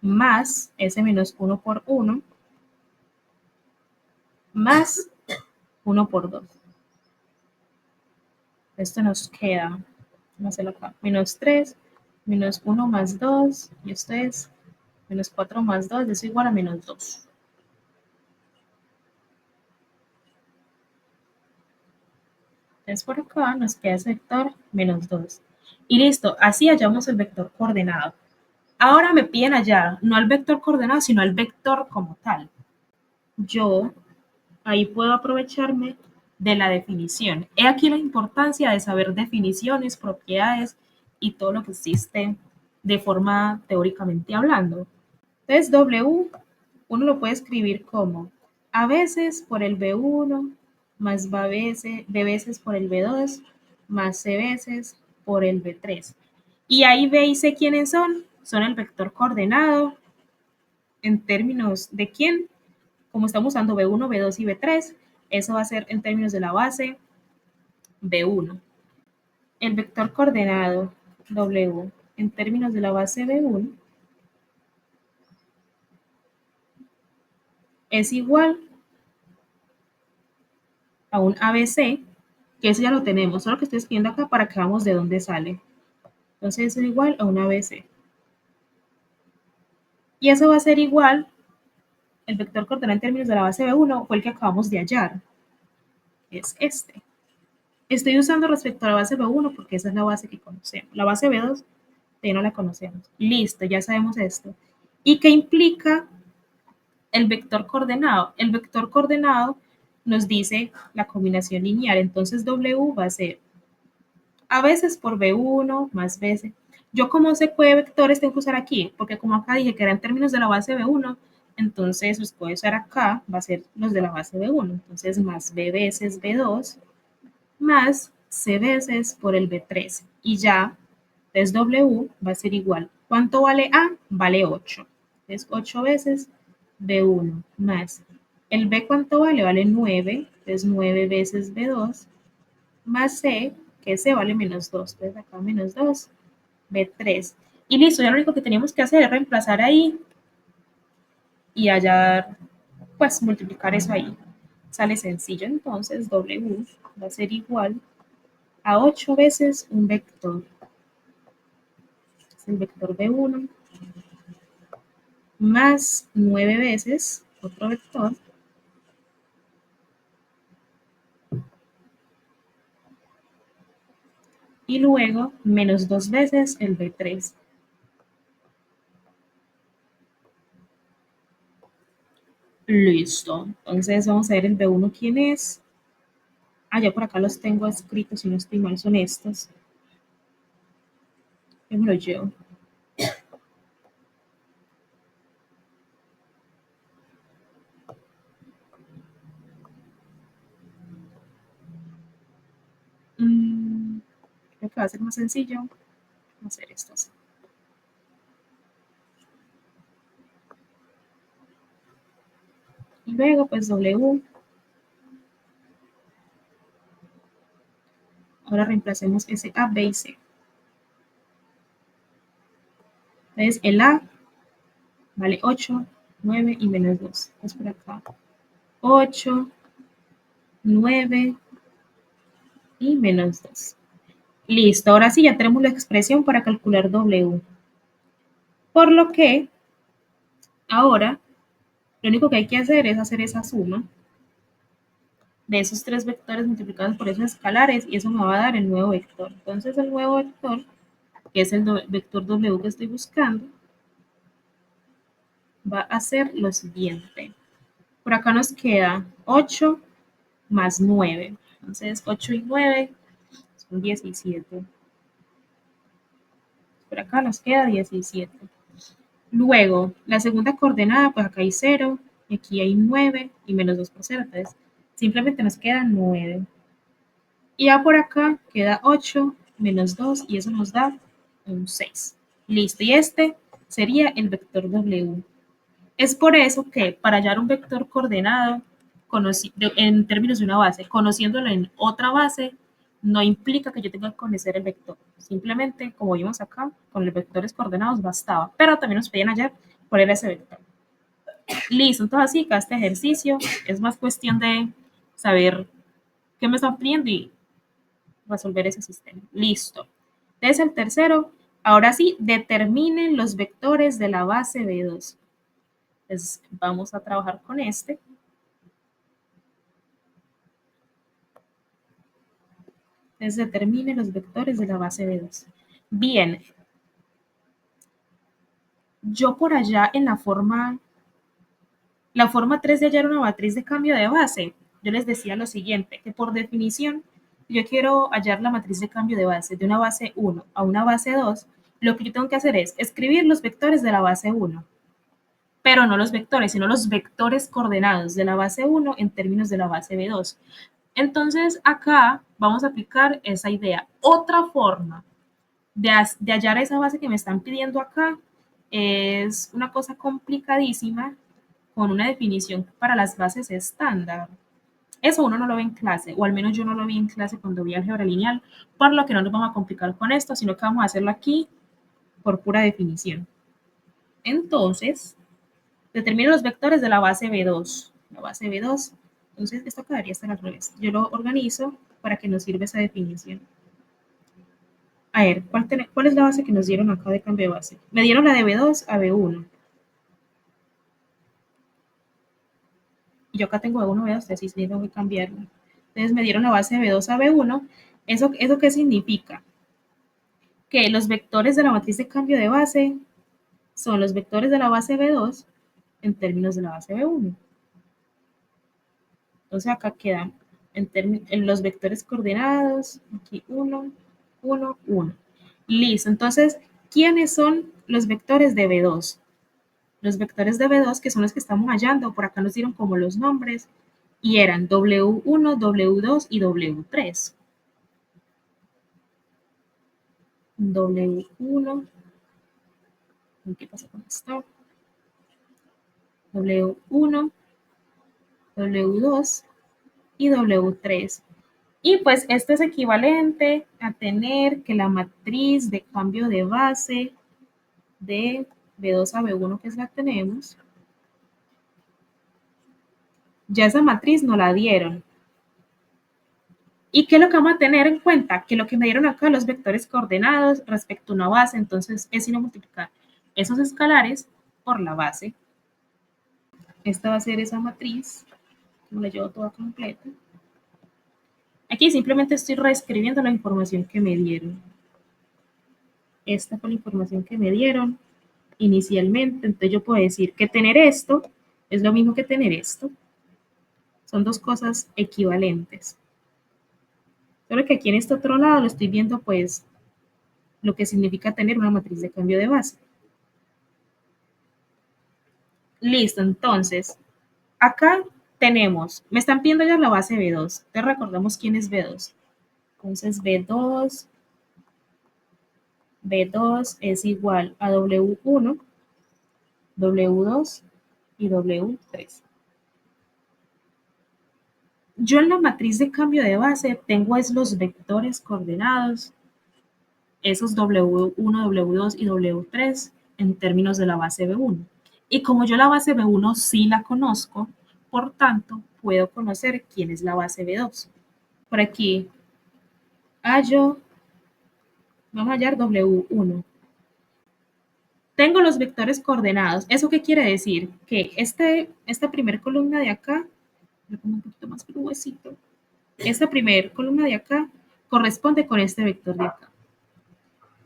más ese menos 1 por 1 más 1 por 2. Esto nos queda, vamos a hacerlo acá, menos 3, menos 1 más 2, y esto es menos 4 más 2, es igual a menos 2. Entonces por acá nos queda ese vector menos 2. Y listo, así hallamos el vector coordenado. Ahora me piden hallar no al vector coordenado, sino al vector como tal. Yo ahí puedo aprovecharme de la definición. He aquí la importancia de saber definiciones, propiedades y todo lo que existe de forma teóricamente hablando. Entonces, W uno lo puede escribir como A veces por el B1 más B veces por el B2 más C veces por el B3. Y ahí B y C, ¿quiénes son? Son el vector coordenado en términos de quién. Como estamos usando B1, B2 y B3, eso va a ser en términos de la base B1. El vector coordenado W en términos de la base B1 es igual a un ABC, que eso ya lo tenemos, solo que estoy escribiendo acá para que veamos de dónde sale. Entonces es igual a un ABC. Y eso va a ser igual, el vector coordenado en términos de la base B1 fue el que acabamos de hallar, es este. Estoy usando respecto a la base B1 porque esa es la base que conocemos. La base B2 todavía no la conocemos. Listo, ya sabemos esto. ¿Y qué implica el vector coordenado? El vector coordenado nos dice la combinación lineal, entonces W va a ser a veces por B1 más veces. Yo como sé qué vectores tengo que usar aquí, porque como acá dije que era en términos de la base B1, entonces los puedo usar acá, va a ser los de la base B1, entonces más B veces B2 más C veces por el B3 y ya, entonces W va a ser igual. ¿Cuánto vale A? Vale 8. Entonces 8 veces B1 más el B, ¿cuánto vale? Vale 9, entonces 9 veces B2 más C, que C vale menos 2, entonces acá menos 2, B3. Y listo, ya lo único que teníamos que hacer es reemplazar ahí y hallar, pues multiplicar eso ahí. Sale sencillo, entonces W va a ser igual a 8 veces un vector. Es el vector B1 más 9 veces otro vector y luego menos 2 veces el B3. Listo. Entonces vamos a ver el B1 quién es. Ah, ya por acá los tengo escritos, si no estoy mal, son estos. Yo me lo llevo. Creo que va a ser más sencillo. Vamos a hacer estos. Y luego, pues W. Ahora reemplacemos ese A, B y C. Entonces, el A vale 8, 9 y menos 2. Es por acá. 8, 9 y menos 2. Listo, ahora sí ya tenemos la expresión para calcular W. Por lo que ahora lo único que hay que hacer es hacer esa suma de esos tres vectores multiplicados por esos escalares y eso me va a dar el nuevo vector. Entonces el nuevo vector, que es el vector W que estoy buscando, va a ser lo siguiente. Por acá nos queda 8 más 9. Entonces 8 y 9 son 17. Por acá nos queda 17. Luego, la segunda coordenada, pues acá hay 0, aquí hay 9 y menos 2 por 0. Entonces, simplemente nos queda 9. Y ya por acá queda 8 menos 2 y eso nos da un 6. Listo, y este sería el vector W. Es por eso que para hallar un vector coordenado en términos de una base, conociéndolo en otra base, no implica que yo tenga que conocer el vector. Simplemente, como vimos acá, con los vectores coordenados bastaba, pero también nos podían hallar cuál era ese vector. Listo, entonces así que este ejercicio es más cuestión de saber qué me están pidiendo y resolver ese sistema. Listo. Entonces el tercero, ahora sí, determinen los vectores de la base B2. Entonces vamos a trabajar con este. Entonces determine los vectores de la base B2. Bien, yo por allá en la forma 3 de hallar una matriz de cambio de base, yo les decía lo siguiente, que por definición, yo quiero hallar la matriz de cambio de base de una base 1 a una base 2, lo que yo tengo que hacer es escribir los vectores de la base 1, pero no los vectores, sino los vectores coordenados de la base 1 en términos de la base B2. Entonces, acá vamos a aplicar esa idea. Otra forma de hallar esa base que me están pidiendo acá es una cosa complicadísima con una definición para las bases estándar. Eso uno no lo ve en clase, o al menos yo no lo vi en clase cuando vi álgebra lineal, por lo que no nos vamos a complicar con esto, sino que vamos a hacerlo aquí por pura definición. Entonces, determino los vectores de la base B2. La base B2, entonces esto quedaría estar al revés. Yo lo organizo para que nos sirva esa definición. A ver, ¿cuál es la base que nos dieron acá de cambio de base? Me dieron la de B2 a B1. Y yo acá tengo B1, B2, así sí tengo que cambiarla. Entonces me dieron la base de B2 a B1. ¿Eso qué significa? Que los vectores de la matriz de cambio de base son los vectores de la base B2 en términos de la base B1. Entonces acá quedan en los vectores coordenados, aquí 1, 1, 1. Listo, entonces, ¿quiénes son los vectores de B2? Los vectores de B2, que son los que estamos hallando, por acá nos dieron como los nombres, y eran W1, W2 y W3. W1, ¿qué pasa con esto? W1, W2 y W3. Y pues esto es equivalente a tener que la matriz de cambio de base de B2 a B1 que es la tenemos, ya esa matriz no la dieron. ¿Y qué es lo que vamos a tener en cuenta? Que lo que me dieron acá, los vectores coordenados respecto a una base, entonces es sino multiplicar esos escalares por la base. Esta va a ser esa matriz, como la llevo toda completa. Aquí simplemente estoy reescribiendo la información que me dieron. Esta fue la información que me dieron inicialmente. Entonces yo puedo decir que tener esto es lo mismo que tener esto. Son dos cosas equivalentes. Solo que aquí en este otro lado lo estoy viendo pues lo que significa tener una matriz de cambio de base. Listo, entonces, acá tenemos, me están pidiendo ya la base B2. Te recordamos quién es B2. Entonces B2 es igual a W1, W2 y W3. Yo en la matriz de cambio de base tengo es los vectores coordenados, esos W1, W2 y W3 en términos de la base B1. Y como yo la base B1 sí la conozco, por tanto, puedo conocer quién es la base B2. Por aquí hallo, vamos a hallar W1. Tengo los vectores coordenados. ¿Eso qué quiere decir? Que esta primera columna de acá, le pongo un poquito más gruesito, esta primera columna de acá corresponde con este vector de acá.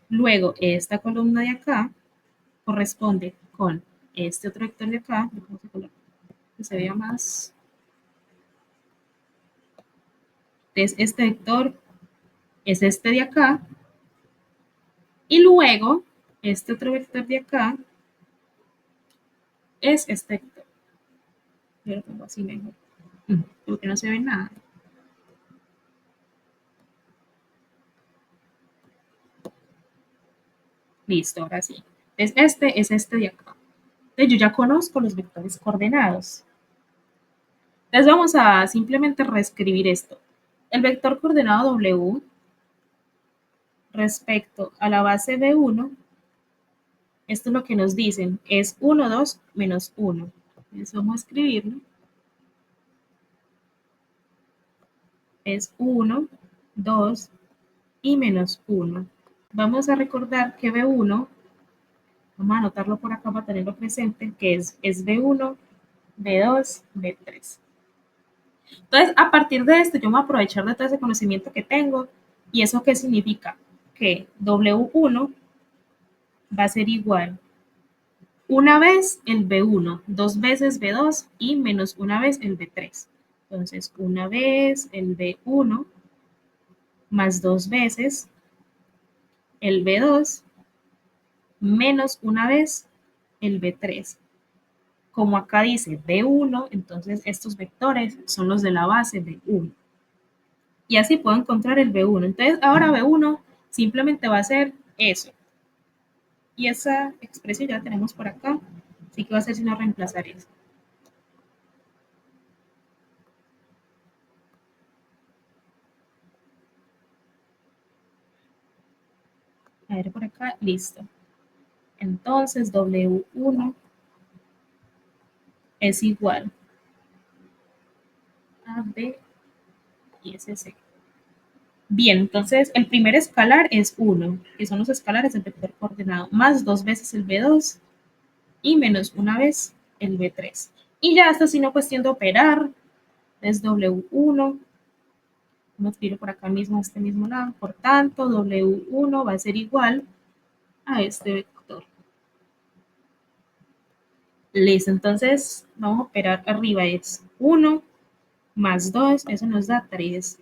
Luego, esta columna de acá corresponde con este otro vector de acá, que se vea más. Entonces, este vector es este de acá, y luego, este otro vector de acá es este vector. Yo lo pongo así mejor, porque no se ve nada. Listo, ahora sí. Entonces, este es este de acá. Entonces, yo ya conozco los vectores coordenados. Entonces, vamos a simplemente reescribir esto. El vector coordenado W respecto a la base B1, esto es lo que nos dicen, es 1, 2, menos 1. Entonces, vamos a escribirlo. Es 1, 2 y menos 1. Vamos a recordar que B1, vamos a anotarlo por acá para tenerlo presente, que es B1, B2, B3. Entonces, a partir de esto, yo me voy a aprovechar de todo ese conocimiento que tengo. ¿Y eso qué significa? Que W1 va a ser igual una vez el B1, dos veces B2 y menos una vez el B3. Entonces, una vez el B1 más dos veces el B2 menos una vez el B3. Como acá dice B1, entonces estos vectores son los de la base B1. Y así puedo encontrar el B1. Entonces, ahora B1 simplemente va a ser eso. Y esa expresión ya la tenemos por acá. Así que va a ser sino reemplazar eso. A ver por acá, listo. Entonces, W1 es igual a B y SC. Bien, entonces el primer escalar es 1, que son los escalares del vector coordenado, más 2 veces el B2 y menos una vez el B3. Y ya está sino cuestión de operar, es W1, lo escribo por acá mismo, a este mismo lado, por tanto, W1 va a ser igual a este vector. Listo, entonces vamos a operar arriba, es 1 más 2, eso nos da 3.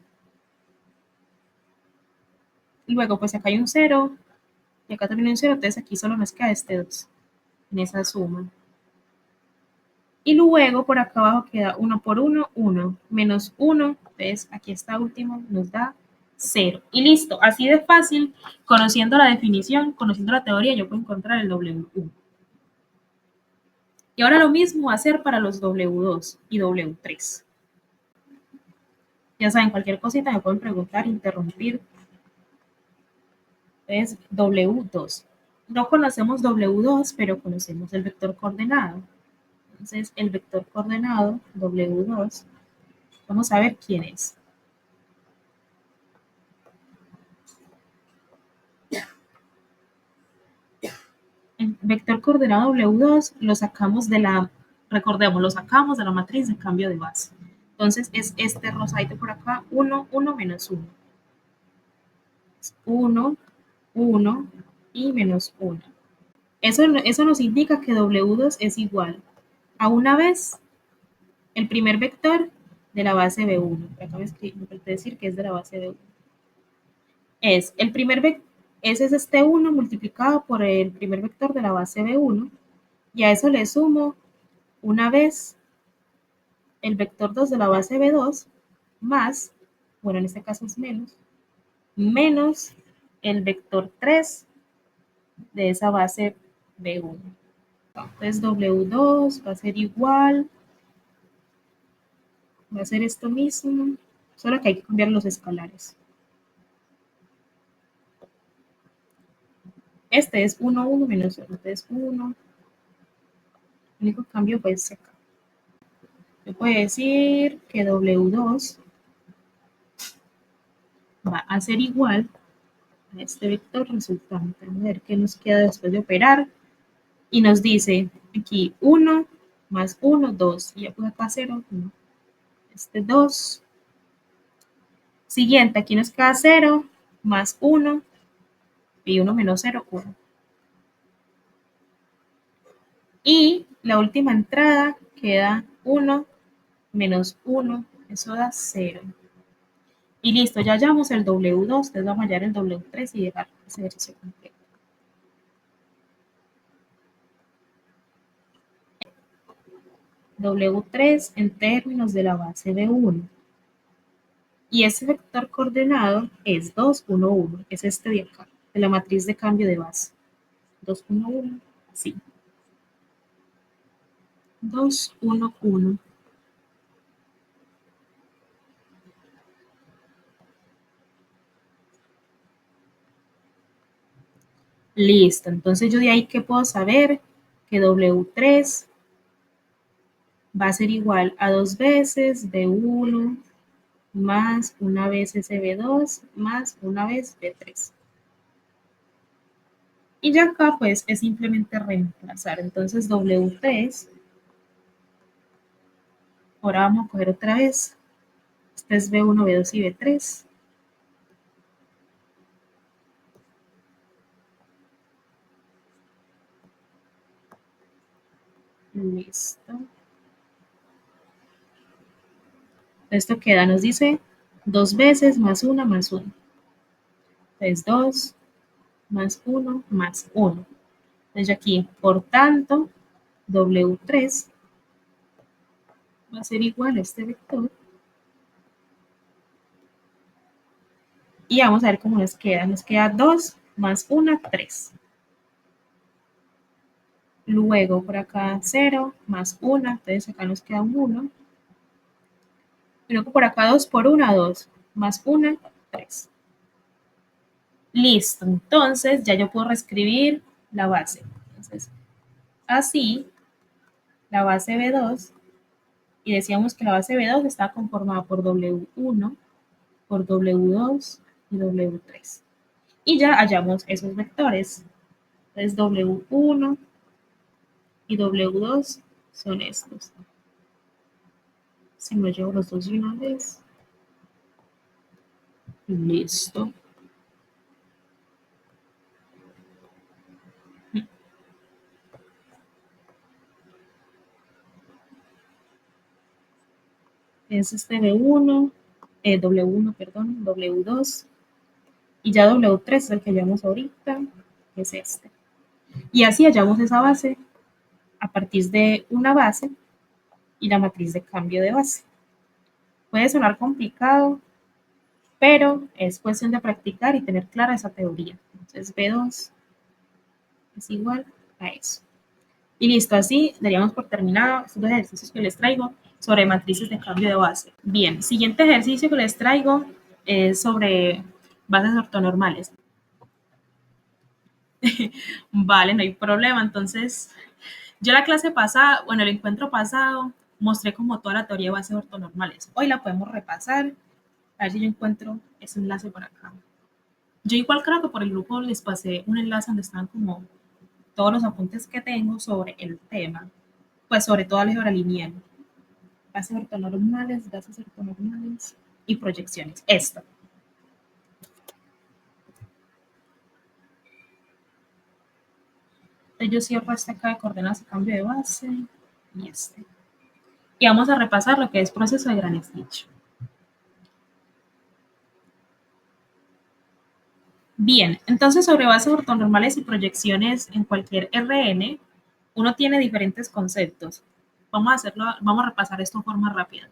Y luego, pues acá hay un 0, y acá también hay un 0, entonces aquí solo nos queda este 2 en esa suma. Y luego por acá abajo queda 1 por 1, 1, menos 1, entonces aquí está último, nos da 0. Y listo, así de fácil, conociendo la definición, conociendo la teoría, yo puedo encontrar el W1. Y ahora lo mismo hacer para los W2 y W3. Ya saben, cualquier cosita me pueden preguntar, interrumpir. Entonces, W2. No conocemos W2, pero conocemos el vector coordenado. Entonces, el vector coordenado, W2, vamos a ver quién es. El vector coordenado W2 lo sacamos de la, recordemos, lo sacamos de la matriz de cambio de base. Entonces, es este rosadito por acá, 1, 1, menos 1. 1, 1 y menos 1. Eso nos indica que W2 es igual a una vez el primer vector de la base B1. Acá me decir que es de la base B1. Es el primer vector, ese es este 1 multiplicado por el primer vector de la base B1, y a eso le sumo una vez el vector 2 de la base B2 más, bueno, en este caso es menos el vector 3 de esa base B1. Entonces W2 va a ser igual, va a ser esto mismo, solo que hay que cambiar los escalares. Este es 1, 1 menos 1, entonces 1. El único cambio pues acá. Se puede decir que W2 va a ser igual a este vector resultante. Vamos a ver qué nos queda después de operar. Y nos dice aquí 1 más 1, 2. Y ya puse acá 0, 1. Este 2. Siguiente, aquí nos queda 0 más 1 y 1 menos 0, 1. Y la última entrada queda 1 menos 1, eso da 0. Y listo, ya hallamos el W2, entonces vamos a hallar el W3 y dejar ese ejercicio completo. W3 en términos de la base B1. Y ese vector coordenado es 2, 1, 1, es este de acá, de la matriz de cambio de base. 2, 1, 1, sí. 2, 1, 1. Listo, entonces yo de ahí que puedo saber que W3 va a ser igual a 2 veces B1 más una vez SB2 más una vez B3. Y ya acá pues es simplemente reemplazar. Entonces W3, ahora vamos a coger otra vez. Este es B1, B2 y B3. Listo. Esto queda, nos dice 2 veces más 1 más 1. Entonces 2 más 1 más 1. Entonces aquí, por tanto, W3 va a ser igual a este vector Y vamos a ver cómo nos queda. Nos queda 2 más 1, 3. Luego por acá 0 más 1, entonces acá nos queda un 1. Y luego por acá 2 por 1, 2. Más 1, 3. Listo, entonces ya yo puedo reescribir la base. Entonces, así, la base B2, y decíamos que la base B2 está conformada por W1, por W2 y W3. Y ya hallamos esos vectores. Entonces, W1 y W2 son estos. Si me llevo los dos de una vez. Listo. Es este B1, W1, perdón, W2. Y ya W3 es el que hallamos ahorita, que es este. Y así hallamos esa base a partir de una base y la matriz de cambio de base. Puede sonar complicado, pero es cuestión de practicar y tener clara esa teoría. Entonces B2 es igual a eso. Y listo, así daríamos por terminado estos dos ejercicios que les traigo sobre matrices de cambio de base. Bien, siguiente ejercicio que les traigo es sobre bases ortonormales. Vale, no hay problema. Entonces, yo la clase pasada, bueno, el encuentro pasado, mostré como toda la teoría de bases ortonormales. Hoy la podemos repasar, a ver si yo encuentro ese enlace por acá. Yo igual creo que por el grupo les pasé un enlace donde están como todos los apuntes que tengo sobre el tema, pues sobre todo álgebra lineal, bases ortonormales y proyecciones. Esto. Entonces yo cierro este acá de coordenadas y cambio de base y este. Y vamos a repasar lo que es proceso de Gram-Schmidt. Bien, entonces sobre bases ortonormales y proyecciones en cualquier Rn, uno tiene diferentes conceptos. Vamos a repasar esto de forma rápida.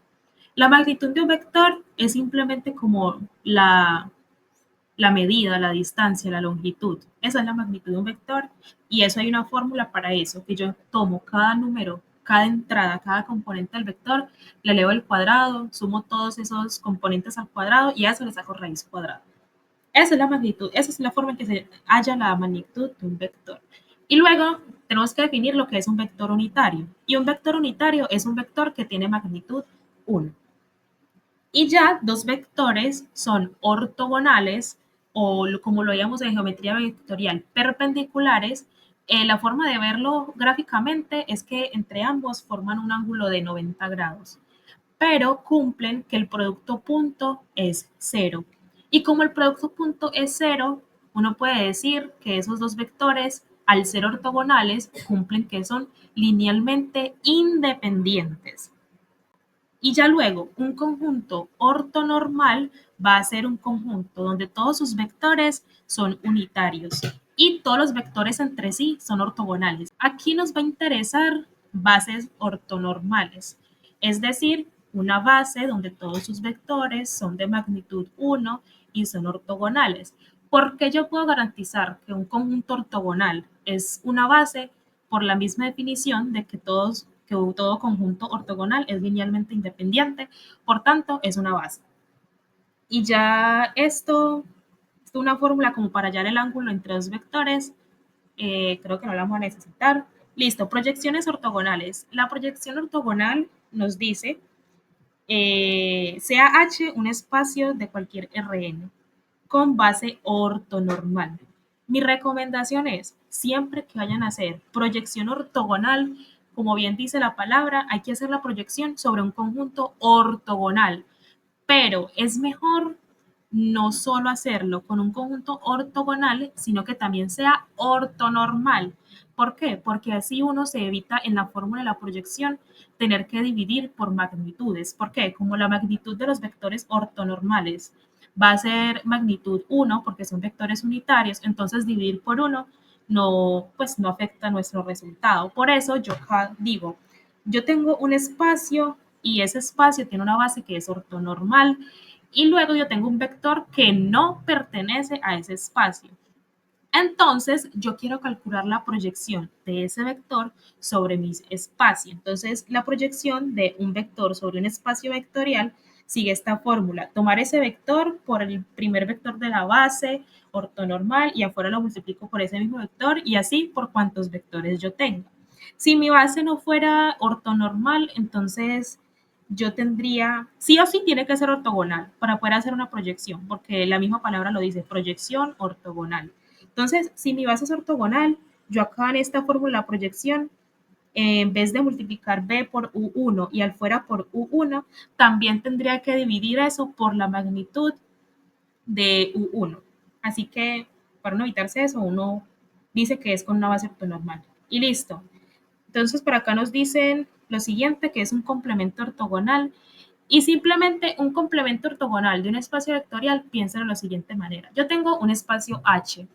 La magnitud de un vector es simplemente como la medida, la distancia, la longitud. Esa es la magnitud de un vector y eso hay una fórmula para eso, que yo tomo cada número, cada entrada, cada componente del vector, le elevo al cuadrado, sumo todos esos componentes al cuadrado y a eso le saco raíz cuadrada. Esa es la magnitud, esa es la forma en que se halla la magnitud de un vector. Y luego tenemos que definir lo que es un vector unitario. Y un vector unitario es un vector que tiene magnitud 1. Y ya dos vectores son ortogonales o como lo veíamos en geometría vectorial, perpendiculares. La forma de verlo gráficamente es que entre ambos forman un ángulo de 90 grados, pero cumplen que el producto punto es 0. Y como el producto punto es 0, uno puede decir que esos dos vectores, al ser ortogonales, cumplen que son linealmente independientes. Y ya luego, un conjunto ortonormal va a ser un conjunto donde todos sus vectores son unitarios y todos los vectores entre sí son ortogonales. Aquí nos va a interesar bases ortonormales, es decir, una base donde todos sus vectores son de magnitud 1 y son ortogonales. ¿Por qué yo puedo garantizar que un conjunto ortogonal es una base? Por la misma definición de que todo conjunto ortogonal es linealmente independiente, por tanto, es una base. Y ya esto es una fórmula como para hallar el ángulo entre dos vectores, creo que no la vamos a necesitar. Listo, proyecciones ortogonales. La proyección ortogonal nos dice, sea H un espacio de cualquier Rn con base ortonormal. Mi recomendación es, siempre que vayan a hacer proyección ortogonal, como bien dice la palabra, hay que hacer la proyección sobre un conjunto ortogonal, pero es mejor no solo hacerlo con un conjunto ortogonal, sino que también sea ortonormal. ¿Por qué? Porque así uno se evita en la fórmula de la proyección tener que dividir por magnitudes. ¿Por qué? Como la magnitud de los vectores ortonormales va a ser magnitud 1 porque son vectores unitarios, entonces dividir por 1 no, pues no afecta nuestro resultado. Por eso yo digo, yo tengo un espacio y ese espacio tiene una base que es ortonormal y luego yo tengo un vector que no pertenece a ese espacio. Entonces, yo quiero calcular la proyección de ese vector sobre mi espacio. Entonces, la proyección de un vector sobre un espacio vectorial sigue esta fórmula. Tomar ese vector por el primer vector de la base ortonormal y afuera lo multiplico por ese mismo vector y así por cuantos vectores yo tenga. Si mi base no fuera ortonormal, entonces yo tendría, sí o sí tiene que ser ortogonal para poder hacer una proyección, porque la misma palabra lo dice, proyección ortogonal. Entonces, si mi base es ortogonal, yo acá en esta fórmula de proyección, en vez de multiplicar b por u1 y al fuera por u1, también tendría que dividir eso por la magnitud de u1. Así que, para no evitarse eso, uno dice que es con una base ortonormal. Y listo. Entonces, por acá nos dicen lo siguiente, que es un complemento ortogonal. Y simplemente un complemento ortogonal de un espacio vectorial, piensa de la siguiente manera. Yo tengo un espacio H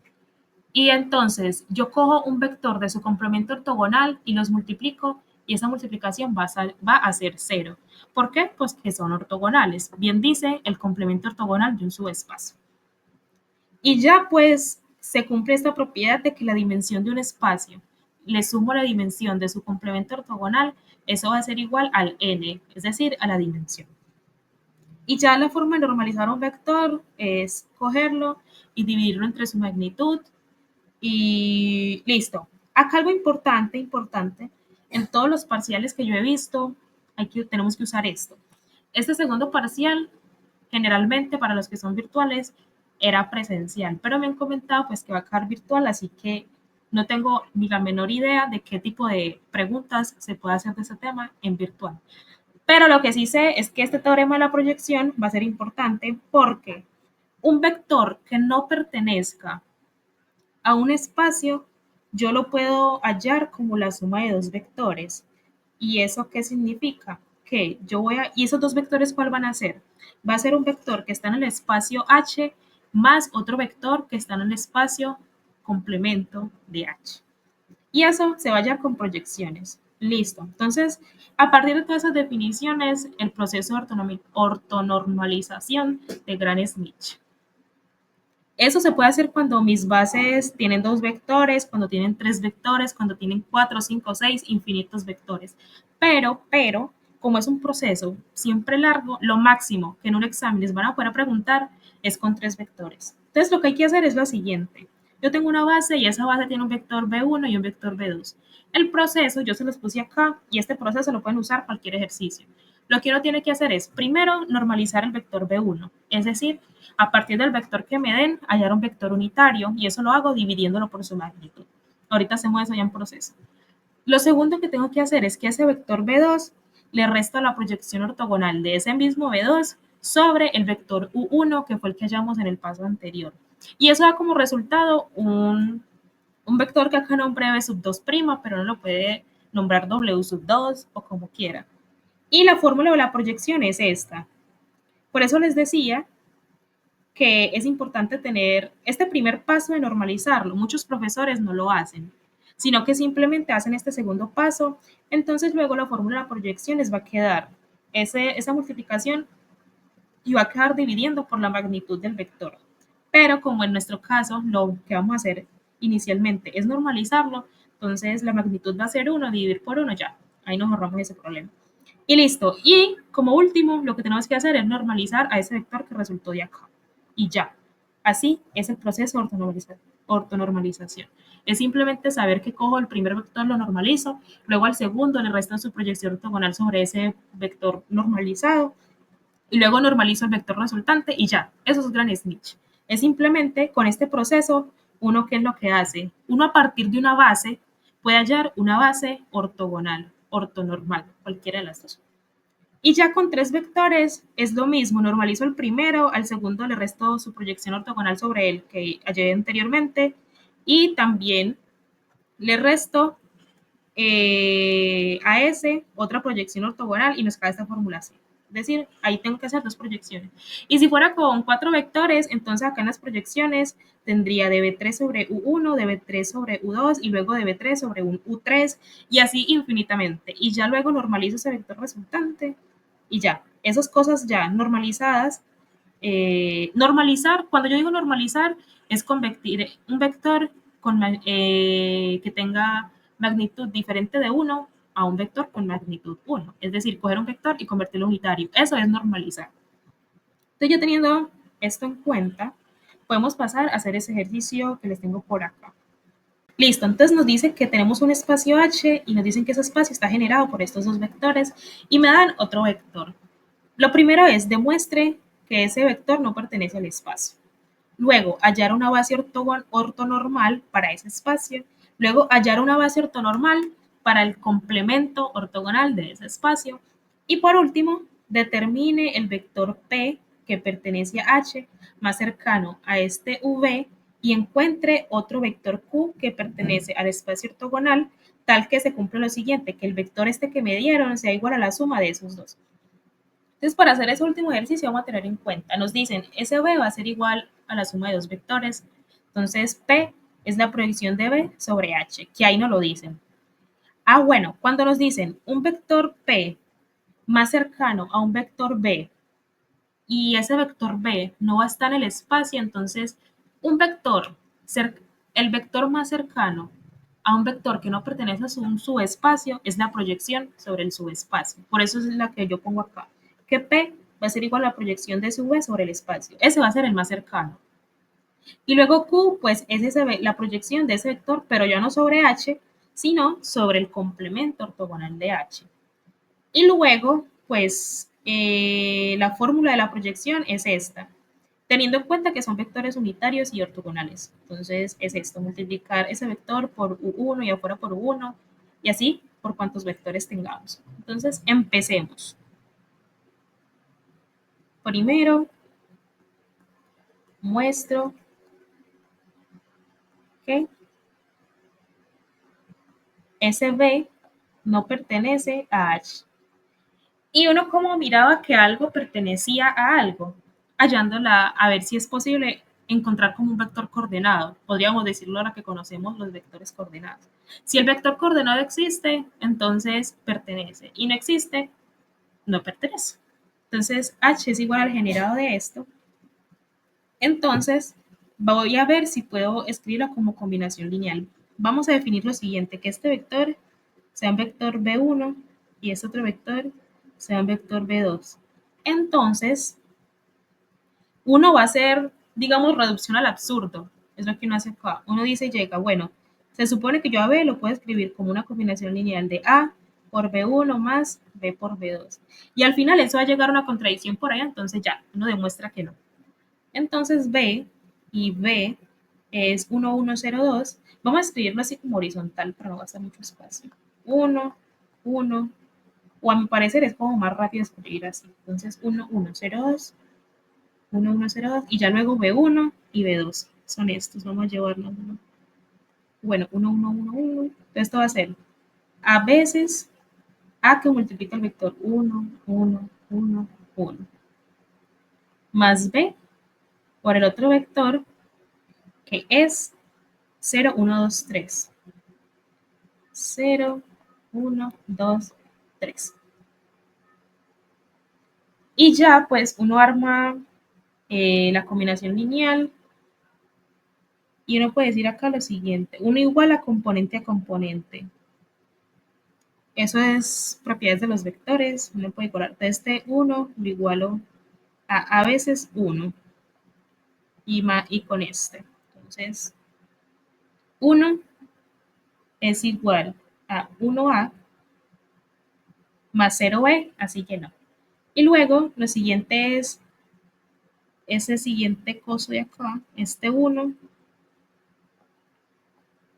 y entonces yo cojo un vector de su complemento ortogonal y los multiplico y esa multiplicación va a ser cero. ¿Por qué? Pues que son ortogonales. Bien dice el complemento ortogonal de un subespacio. Y ya pues se cumple esta propiedad de que la dimensión de un espacio le sumo la dimensión de su complemento ortogonal, eso va a ser igual al n, es decir, a la dimensión. Y ya la forma de normalizar un vector es cogerlo y dividirlo entre su magnitud y listo. Acá algo importante, en todos los parciales que yo he visto, tenemos que usar esto. Este segundo parcial, generalmente para los que son virtuales, era presencial, pero me han comentado pues que va a quedar virtual, así que no tengo ni la menor idea de qué tipo de preguntas se puede hacer de ese tema en virtual. Pero lo que sí sé es que este teorema de la proyección va a ser importante porque un vector que no pertenezca a un espacio, yo lo puedo hallar como la suma de dos vectores. ¿Y eso qué significa? Que yo voy a, ¿y esos dos vectores cuál van a ser? Va a ser un vector que está en el espacio H más otro vector que está en el espacio complemento de H. Y eso se va a hallar con proyecciones. Listo. Entonces, a partir de todas esas definiciones, el proceso de ortonormalización de Gram-Schmidt. Eso se puede hacer cuando mis bases tienen dos vectores, cuando tienen tres vectores, cuando tienen cuatro, cinco, seis, infinitos vectores. Pero, como es un proceso siempre largo, lo máximo que en un examen les van a poder preguntar es con tres vectores. Entonces, lo que hay que hacer es lo siguiente. Yo tengo una base y esa base tiene un vector B1 y un vector B2. El proceso, yo se los puse acá y este proceso lo pueden usar cualquier ejercicio. Lo que uno tiene que hacer es, primero, normalizar el vector B1, es decir, a partir del vector que me den, hallar un vector unitario y eso lo hago dividiéndolo por su magnitud. Ahorita hacemos eso ya en proceso. Lo segundo que tengo que hacer es que ese vector B2 le resto la proyección ortogonal de ese mismo B2 sobre el vector U1 que fue el que hallamos en el paso anterior. Y eso da como resultado un vector que acá nombre B sub 2', pero no lo puede nombrar W sub 2 o como quiera. Y la fórmula de la proyección es esta. Por eso les decía que es importante tener este primer paso de normalizarlo. Muchos profesores no lo hacen, sino que simplemente hacen este segundo paso. Entonces luego la fórmula de proyecciones va a quedar esa multiplicación y va a quedar dividiendo por la magnitud del vector. Pero como en nuestro caso lo que vamos a hacer inicialmente es normalizarlo, entonces la magnitud va a ser 1, dividir por 1 ya. Ahí nos ahorramos ese problema. Y listo. Y como último, lo que tenemos que hacer es normalizar a ese vector que resultó de acá. Y ya. Así es el proceso de ortonormalización. Es simplemente saber que cojo el primer vector, lo normalizo, luego al segundo le resto su proyección ortogonal sobre ese vector normalizado, y luego normalizo el vector resultante y ya. Eso es Gram-Schmidt. Es simplemente con este proceso, uno qué es lo que hace. Uno a partir de una base puede hallar una base ortogonal, ortonormal, cualquiera de las dos. Y ya con tres vectores es lo mismo, normalizo el primero, al segundo le resto su proyección ortogonal sobre el que hallé anteriormente y también le resto a ese otra proyección ortogonal y nos cae esta formulación. Es decir, ahí tengo que hacer dos proyecciones. Y si fuera con cuatro vectores, entonces acá en las proyecciones tendría de B3 sobre U1, de B3 sobre U2 y luego de B3 sobre un U3 y así infinitamente. Y ya luego normalizo ese vector resultante y ya. Esas cosas ya normalizadas normalizar. Cuando yo digo normalizar, es convertir un vector que tenga magnitud diferente de 1 a un vector con magnitud 1. Es decir, coger un vector y convertirlo en unitario. Eso es normalizar. Entonces, yo teniendo esto en cuenta, podemos pasar a hacer ese ejercicio que les tengo por acá. Listo, entonces nos dice que tenemos un espacio H y nos dicen que ese espacio está generado por estos dos vectores y me dan otro vector. Lo primero es demuestre que ese vector no pertenece al espacio. Luego, hallar una base ortonormal para ese espacio. Luego, hallar una base ortonormal para el complemento ortogonal de ese espacio. Y por último, determine el vector P que pertenece a H más cercano a este V y encuentre otro vector Q que pertenece al espacio ortogonal, tal que se cumple lo siguiente, que el vector este que me dieron sea igual a la suma de esos dos. Entonces, para hacer ese último ejercicio vamos a tener en cuenta, nos dicen, SV va a ser igual a la suma de dos vectores, entonces P es la proyección de B sobre H, que ahí no lo dicen. Ah, bueno, cuando nos dicen un vector P más cercano a un vector B y ese vector B no va a estar en el espacio, entonces un vector, el vector más cercano a un vector que no pertenece a un subespacio es la proyección sobre el subespacio. Por eso es la que yo pongo acá, que P va a ser igual a la proyección de su V sobre el espacio. Ese va a ser el más cercano. Y luego Q, pues es la proyección de ese vector, pero ya no sobre H, sino sobre el complemento ortogonal de H. Y luego, pues la fórmula de la proyección es esta, teniendo en cuenta que son vectores unitarios y ortogonales. Entonces es esto, multiplicar ese vector por U1 y afuera por U1, y así por cuantos vectores tengamos. Entonces empecemos. Primero, muestro que SV no pertenece a H. Y uno como miraba que algo pertenecía a algo, hallándola a ver si es posible encontrar como un vector coordenado. Podríamos decirlo ahora que conocemos los vectores coordenados. Si el vector coordenado existe, entonces pertenece. Y no existe, no pertenece. Entonces H es igual al generado de esto. Entonces voy a ver si puedo escribirlo como combinación lineal. Vamos a definir lo siguiente, que este vector sea un vector B1 y este otro vector sea un vector B2. Entonces, uno va a hacer, digamos, reducción al absurdo. Es lo que uno hace acá. Uno dice, llega, bueno, se supone que yo a B lo puedo escribir como una combinación lineal de A por B1 más B por B2. Y al final eso va a llegar a una contradicción por ahí, entonces ya, uno demuestra que no. Entonces B y B es 1, 1, 0, 2. Vamos a escribirlo así como horizontal para no gastar mucho espacio. 1, 1, o a mi parecer es como más rápido escribir así. Entonces 1, 1, 0, 2, 1, 1, 0, 2 y ya luego B1 y B2. Son estos, vamos a llevarnos. Bueno, 1, 1, 1, 1. Entonces esto va a ser a veces A que multiplica el vector 1, 1, 1, 1. Más B por el otro vector que es 0, 1, 2, 3. 0, 1, 2, 3. Y ya pues uno arma la combinación lineal y uno puede decir acá lo siguiente, uno iguala componente a componente. Eso es propiedades de los vectores, uno puede igualar este 1 lo igualo a veces 1 y con este. Entonces, 1 es igual a 1A más 0B, así que no. Y luego lo siguiente es ese siguiente coso de acá, este 1,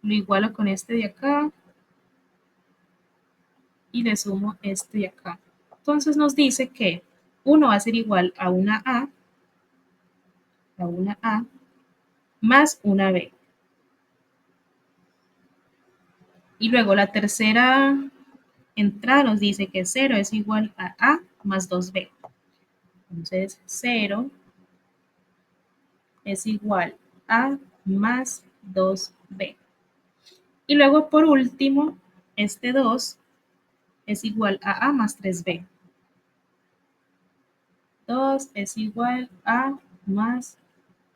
lo igualo con este de acá y le sumo este de acá. Entonces nos dice que 1 va a ser igual a una A más una B. Y luego la tercera entrada nos dice que 0 es igual a A más 2B. Entonces 0 es igual a más 2B. Y luego por último, este 2 es igual a más 3B. 2 es igual a más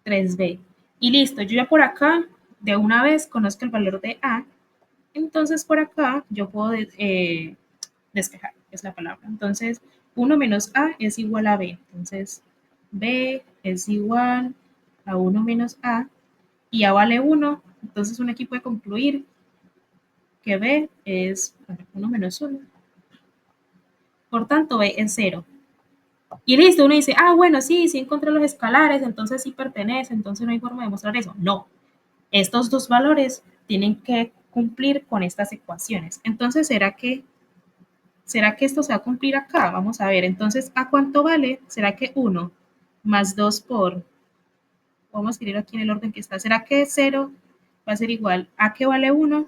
3b. Y listo, yo ya por acá de una vez conozco el valor de a, entonces por acá yo puedo despejar, es la palabra. Entonces, 1 menos a es igual a b. Entonces, b es igual a 1 menos a y a vale 1. Entonces, uno aquí puede concluir que b es 1 menos 1. Por tanto, b es 0. Y listo, uno dice, bueno, sí encontré los escalares, entonces sí pertenece, entonces no hay forma de demostrar eso. No, estos dos valores tienen que cumplir con estas ecuaciones. Entonces, ¿será que esto se va a cumplir acá? Vamos a ver, entonces, ¿a cuánto vale? ¿Será que 1 más 2 por, vamos a escribir aquí en el orden que está, ¿será que 0 va a ser igual a que vale 1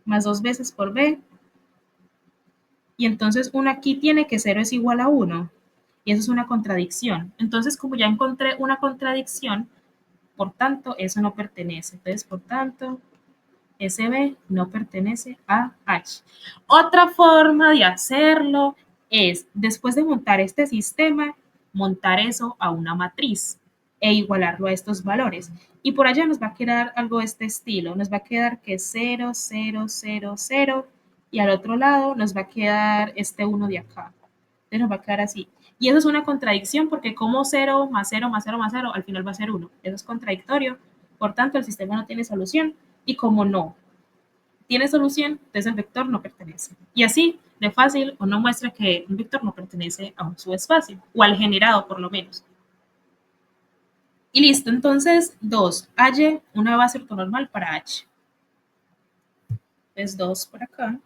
más 2 veces por b? Y entonces 1 aquí tiene que 0 es igual a 1. Y eso es una contradicción. Entonces, como ya encontré una contradicción, por tanto, eso no pertenece. Entonces, por tanto, SB no pertenece a H. Otra forma de hacerlo es, después de montar este sistema, montar eso a una matriz e igualarlo a estos valores. Y por allá nos va a quedar algo de este estilo. Nos va a quedar que 0, 0, 0, 0 y al otro lado nos va a quedar este 1 de acá. Entonces nos va a quedar así. Y eso es una contradicción porque como 0 más 0 más 0 más 0 al final va a ser 1. Eso es contradictorio. Por tanto, el sistema no tiene solución. Y como no tiene solución, entonces el vector no pertenece. Y así, de fácil, uno muestra que un vector no pertenece a un subespacio, o al generado por lo menos. Y listo, entonces 2, halle una base ortonormal para H. Es 2 por acá.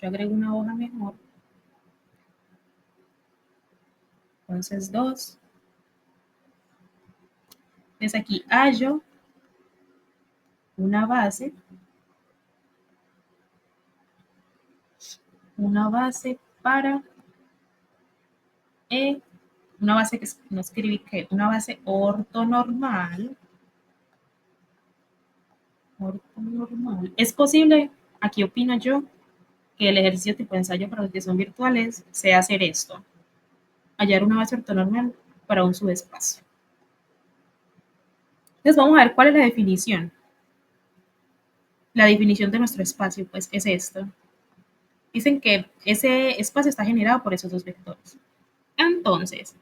Yo agrego una hoja mejor. Entonces 2. Entonces aquí hallo una base para E, una base que no escribí que, una base ortonormal. Ortonormal. Es posible, aquí opino yo, que el ejercicio tipo de ensayo para los que son virtuales sea hacer esto, hallar una base ortonormal para un subespacio. Entonces vamos a ver cuál es la definición. La definición de nuestro espacio, pues, es esto. Dicen que ese espacio está generado por esos dos vectores. Entonces,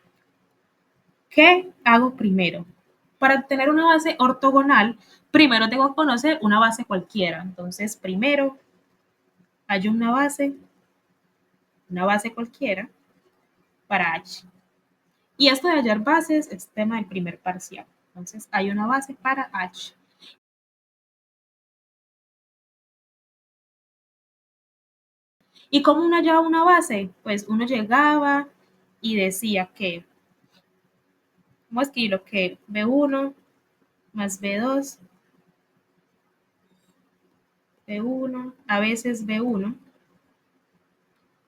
¿qué hago primero? Para tener una base ortogonal, primero tengo que conocer una base cualquiera. Entonces, primero hallo una base cualquiera para H. Y esto de hallar bases es tema del primer parcial. Entonces, hay una base para H. ¿Y cómo uno hallaba una base? Pues uno llegaba y decía que, ¿cómo escribirlo? Que B1 más B2, B1, a veces B1,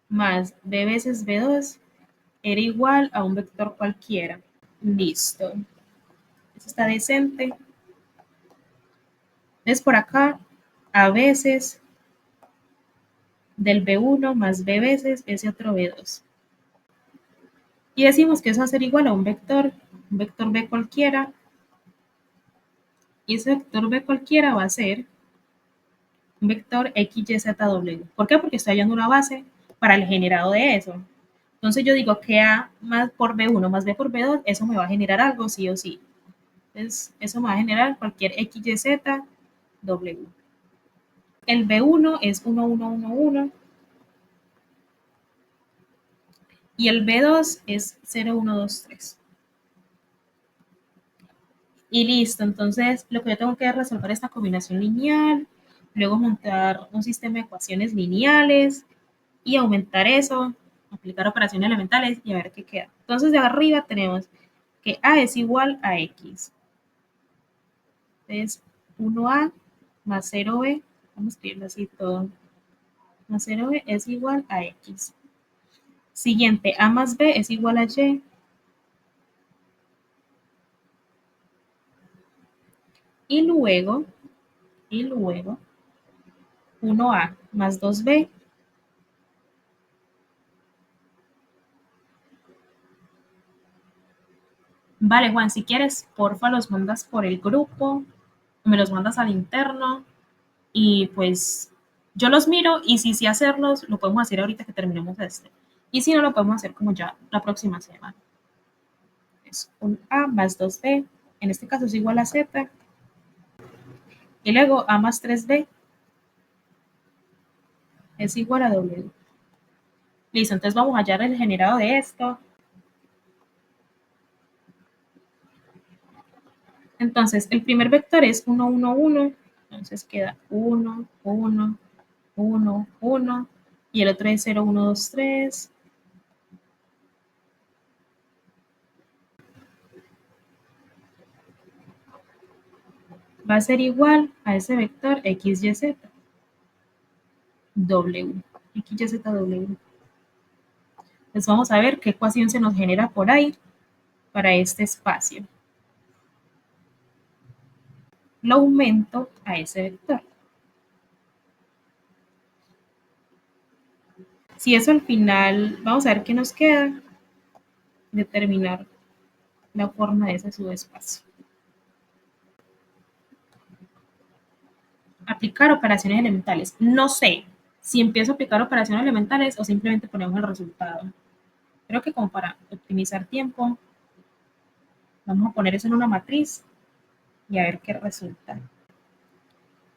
más B veces B2, era igual a un vector cualquiera. Listo. Eso está decente. Entonces, por acá, a veces del B1 más B veces ese otro B2. Y decimos que eso va a ser igual a un vector B cualquiera, y ese vector B cualquiera va a ser un vector x, y, z, w. ¿Por qué? Porque estoy hallando una base para el generado de eso. Entonces yo digo que A más por B1 más B por B2, eso me va a generar algo sí o sí. Entonces eso me va a generar cualquier x, y, z, w. El B1 es 1, 1, 1, 1. Y el B2 es 0, 1, 2, 3. Y listo, entonces lo que yo tengo que es resolver esta combinación lineal, luego montar un sistema de ecuaciones lineales y aumentar eso, aplicar operaciones elementales y a ver qué queda. Entonces de arriba tenemos que A es igual a X. Entonces 1A más 0B, vamos a escribirlo así todo, más 0B es igual a X. Siguiente, A más B es igual a Y. Y luego 1A más 2B Vale, Juan, si quieres, porfa, los mandas por el grupo, me los mandas al interno y pues yo los miro y si sí hacerlos, lo podemos hacer ahorita que terminemos este. Y si no, lo podemos hacer como ya la próxima semana. Es un A más 2B, en este caso es igual a Z, y luego A más 3B es igual a W. Listo, entonces vamos a hallar el generado de esto. Entonces, el primer vector es 1, 1, 1, entonces queda 1, 1, 1, 1, y el otro es 0, 1, 2, 3. Va a ser igual a ese vector x, y, z, w, x, y, z, w. Entonces vamos a ver qué ecuación se nos genera por ahí para este espacio. Lo aumento a ese vector. Si eso al final, vamos a ver qué nos queda, determinar la forma de ese subespacio. Aplicar operaciones elementales. No sé si empiezo a aplicar operaciones elementales o simplemente ponemos el resultado. Creo que como para optimizar tiempo, vamos a poner eso en una matriz y a ver qué resulta.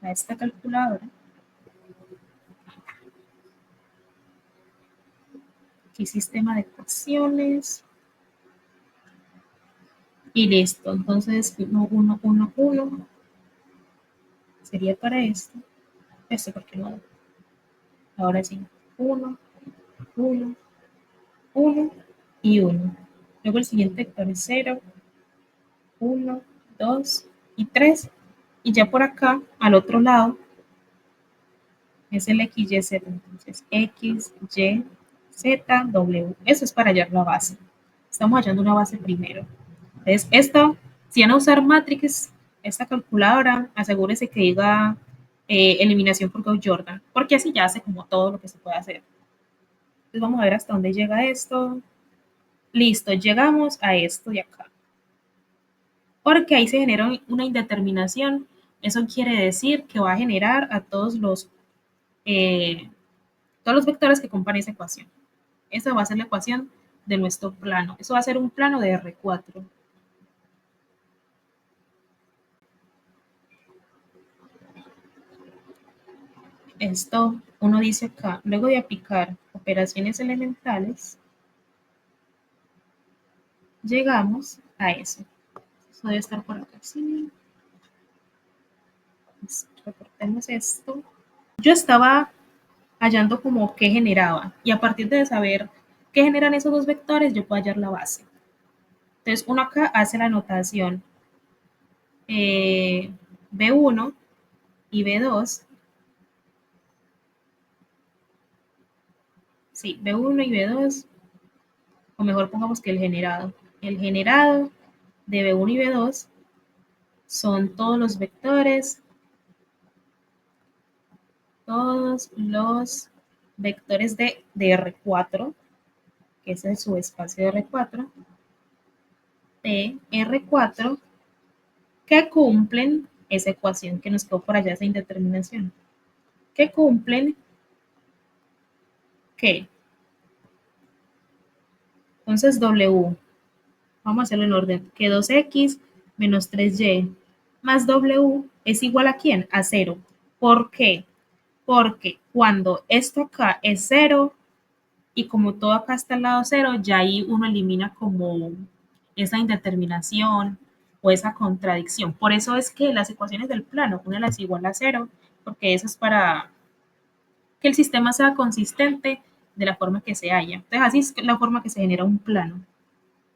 A esta calculadora. Aquí sistema de ecuaciones. Y listo. Entonces, 1, 1, 1, 1 sería para esto. Esto porque no. Ahora sí. 1, 1, 1 y 1. Luego el siguiente vector es 0, 1, 2 y 3. Y ya por acá, al otro lado, es el x, y, z. Entonces, x, y, z, w. Eso es para hallar la base. Estamos hallando una base primero. Entonces, esto, si van a usar Matrix, esta calculadora, asegúrese que diga eliminación por Gauss-Jordan, porque así ya hace como todo lo que se puede hacer. Entonces, vamos a ver hasta dónde llega esto. Listo, llegamos a esto de acá. Porque ahí se genera una indeterminación. Eso quiere decir que va a generar a todos los vectores que componen esa ecuación. Esa va a ser la ecuación de nuestro plano. Eso va a ser un plano de R4. Esto uno dice acá, luego de aplicar operaciones elementales, llegamos a eso. Eso debe estar por acá. Sí. Reportemos esto. Yo estaba hallando como qué generaba y a partir de saber qué generan esos dos vectores, yo puedo hallar la base. Entonces, uno acá hace la notación B1 y B2. Sí, B1 y B2, o mejor pongamos que el generado. El generado de B1 y B2 son todos los vectores de R4, que es el subespacio de R4, de R4, que cumplen esa ecuación que nos quedó por allá, esa indeterminación, que cumplen ¿qué? Entonces W, vamos a hacerlo en orden, que 2x menos 3y más W es igual a ¿quién? A 0. ¿Por qué? Porque cuando esto acá es 0, y como todo acá está al lado 0, ya ahí uno elimina como esa indeterminación o esa contradicción. Por eso es que las ecuaciones del plano, una las igual a 0, porque eso es para que el sistema sea consistente de la forma que se halla. Entonces, así es la forma que se genera un plano.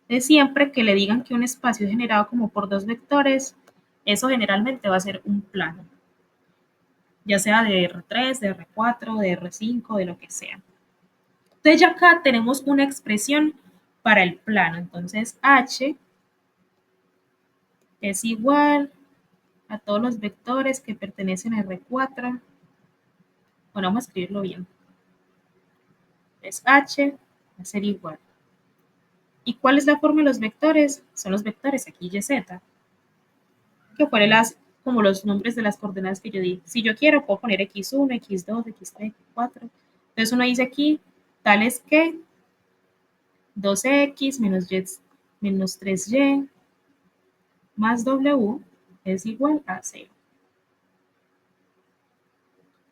Entonces, siempre que le digan que un espacio es generado como por dos vectores, eso generalmente va a ser un plano, ya sea de R3, de R4, de R5, de lo que sea. Entonces, ya acá tenemos una expresión para el plano. Entonces, H es igual a todos los vectores que pertenecen a R4. Bueno, vamos a escribirlo bien. Entonces, H va a ser igual. ¿Y cuál es la forma de los vectores? Son los vectores X, Y, Z, que fueron como los nombres de las coordenadas que yo di. Si yo quiero, puedo poner X1, X2, X3, X4. Entonces uno dice aquí, tales que 2X menos 3Y más W es igual a 0.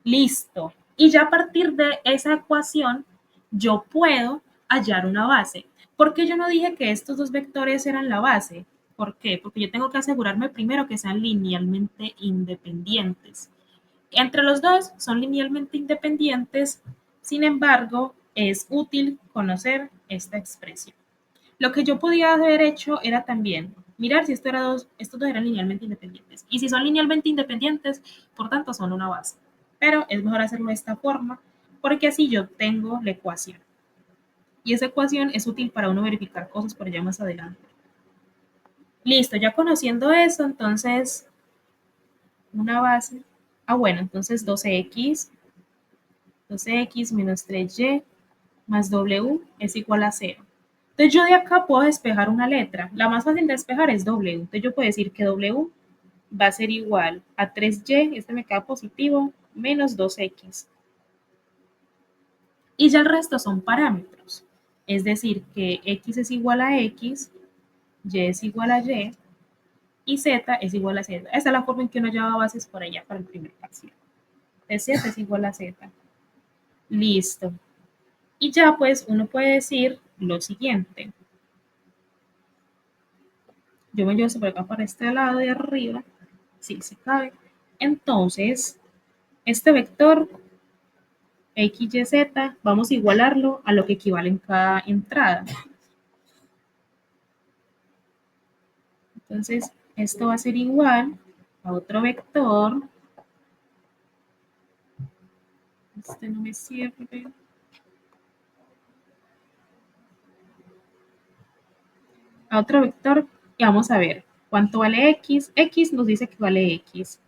Listo. Y ya a partir de esa ecuación, yo puedo hallar una base. ¿Por qué yo no dije que estos dos vectores eran la base? ¿Por qué? Porque yo tengo que asegurarme primero que sean linealmente independientes. Entre los dos son linealmente independientes, sin embargo, es útil conocer esta expresión. Lo que yo podía haber hecho era también mirar si estos dos eran linealmente independientes. Y si son linealmente independientes, por tanto son una base. Pero es mejor hacerlo de esta forma porque así yo tengo la ecuación. Y esa ecuación es útil para uno verificar cosas por allá más adelante. Listo, ya conociendo eso, entonces una base. Bueno, entonces 12x menos 3y más w es igual a 0. Entonces yo de acá puedo despejar una letra. La más fácil de despejar es W. Entonces yo puedo decir que W va a ser igual a 3y, este me queda positivo, menos 2x. Y ya el resto son parámetros. Es decir, que x es igual a x, y es igual a y z es igual a z. Esa es la forma en que uno lleva bases por allá para el primer parcial. Entonces z es igual a z. Listo. Y ya pues uno puede decir lo siguiente. Yo me llevo por acá para este lado de arriba, si se cabe. Entonces, este vector x, y, z, vamos a igualarlo a lo que equivale en cada entrada. Entonces, esto va a ser igual a otro vector. Este no me sirve. A otro vector y vamos a ver cuánto vale x. X nos dice que vale x.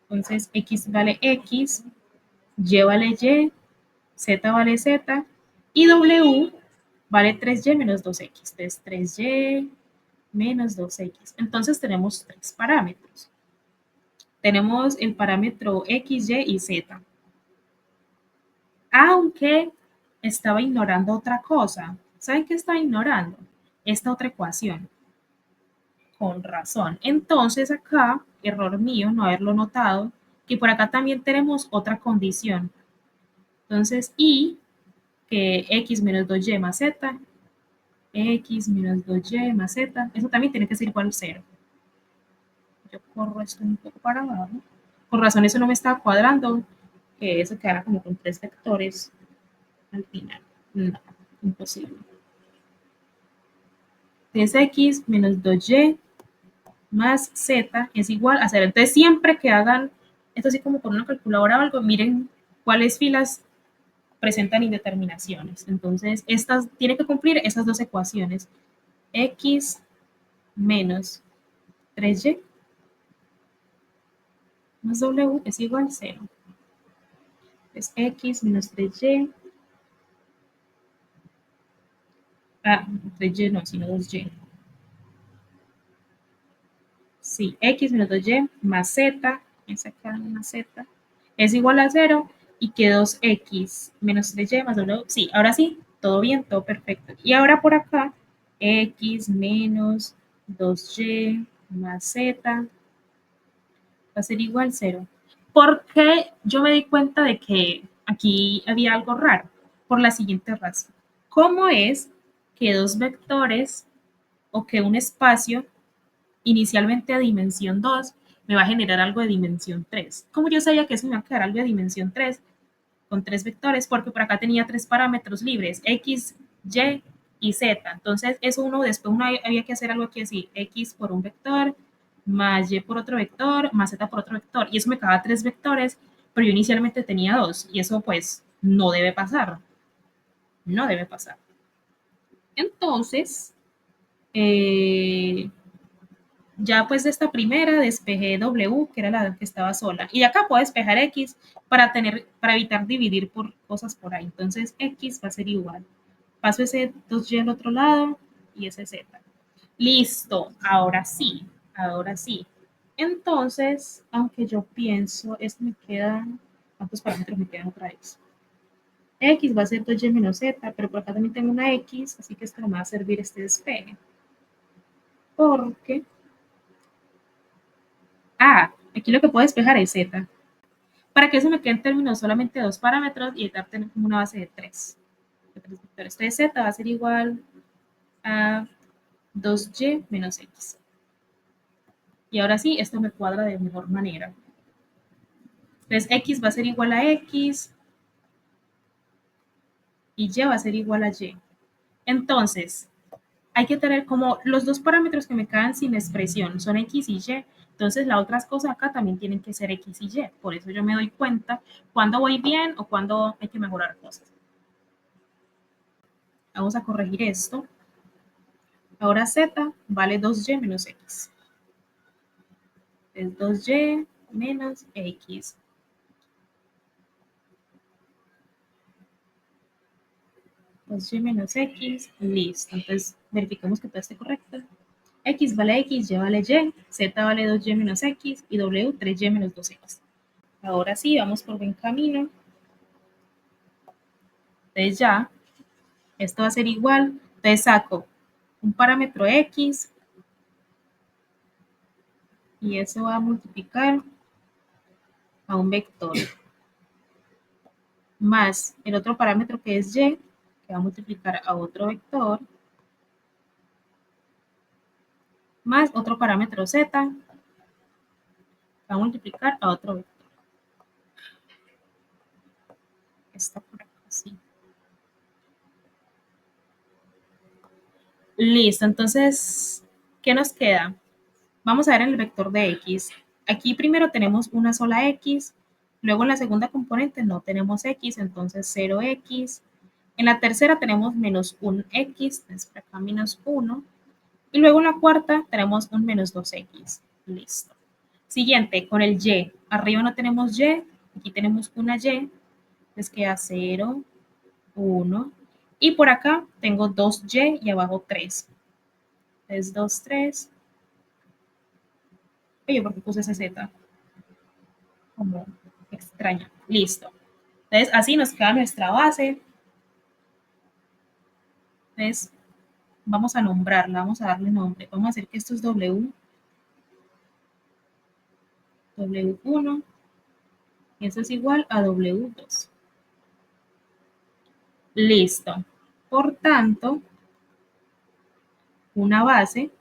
Entonces, x vale x, y vale y, z vale z y w vale 3y menos 2x. Entonces, 3y menos 2x. Entonces, tenemos tres parámetros. Tenemos el parámetro x, y z. Aunque estaba ignorando otra cosa. ¿Saben qué estaba ignorando? Esta otra ecuación. Con razón. Entonces, acá, error mío, no haberlo notado, que por acá también tenemos otra condición. Entonces, y que x menos 2y más z, x menos 2y más z, eso también tiene que ser igual a 0. Yo corro esto un poco para abajo. Por razón eso no me estaba cuadrando, que eso quedara como con tres vectores al final. No, imposible. Entonces x menos 2y más z es igual a 0. Entonces siempre que hagan esto así como con una calculadora o algo, miren cuáles filas presentan indeterminaciones. Entonces, estas tiene que cumplir esas dos ecuaciones. X menos 3y más w es igual a 0. Es x menos 3y. 3y no, sino 2y. Sí, x menos 2y más z, esa acá una z, es igual a 0 y que 2x menos 3y más w. Sí, ahora sí, todo bien, todo perfecto. Y ahora por acá, x menos 2y más z va a ser igual a 0. Porque yo me di cuenta de que aquí había algo raro, por la siguiente razón. ¿Cómo es que dos vectores o que un espacio inicialmente a dimensión 2 me va a generar algo de dimensión 3? ¿Cómo yo sabía que eso me va a quedar algo de dimensión 3 con tres vectores? Porque por acá tenía tres parámetros libres, x, y z. Entonces, eso después uno había que hacer algo aquí así, x por un vector, más y por otro vector, más z por otro vector. Y eso me quedaba tres vectores, pero yo inicialmente tenía dos. Y eso pues no debe pasar. No debe pasar. Entonces, ya pues de esta primera despejé W, que era la que estaba sola. Y de acá puedo despejar X para evitar dividir por cosas por ahí. Entonces X va a ser igual Paso ese 2y al otro lado y ese z. Listo, ahora sí, ahora sí. Entonces, aunque yo pienso, esto me queda, ¿cuántos parámetros me quedan otra vez? X va a ser 2y menos z, pero por acá también tengo una X, así que esto no me va a servir este despegue. Porque, aquí lo que puedo despejar es z. Para que eso me quede en términos solamente de dos parámetros y estar tener como una base de 3. Entonces z va a ser igual a 2y menos x. Y ahora sí, esto me cuadra de mejor manera. Entonces x va a ser igual a x y y va a ser igual a y. Entonces, hay que tener como los dos parámetros que me quedan sin expresión son x y y. Entonces, las otras cosas acá también tienen que ser x y y. Por eso yo me doy cuenta cuando voy bien o cuando hay que mejorar cosas. Vamos a corregir esto. Ahora z vale 2y menos x. Es 2y menos x. Y menos x, listo. Entonces verificamos que todo esté correcto. X vale x, y vale y, z vale 2y menos x y w 3y menos 2x. Ahora sí, vamos por buen camino. Entonces ya, esto va a ser igual. Entonces saco un parámetro x y eso va a multiplicar a un vector más el otro parámetro que es y, que va a multiplicar a otro vector, más otro parámetro z, va a multiplicar a otro vector. Está por acá, sí. Listo, entonces, ¿qué nos queda? Vamos a ver en el vector de x. Aquí primero tenemos una sola x, luego en la segunda componente no tenemos x, entonces 0x. En la tercera tenemos menos un x, entonces por acá menos 1. Y luego en la cuarta tenemos un menos 2x. Listo. Siguiente, con el y. Arriba no tenemos y, aquí tenemos una y, entonces queda 0, 1. Y por acá tengo 2y y abajo 3. Entonces 2, 3. Oye, ¿por qué puse ese z? Como extraño. Listo. Entonces así nos queda nuestra base. Entonces vamos a nombrarla, vamos a darle nombre. Vamos a hacer que esto es W, W1 y eso es igual a W2. Listo. Por tanto, una base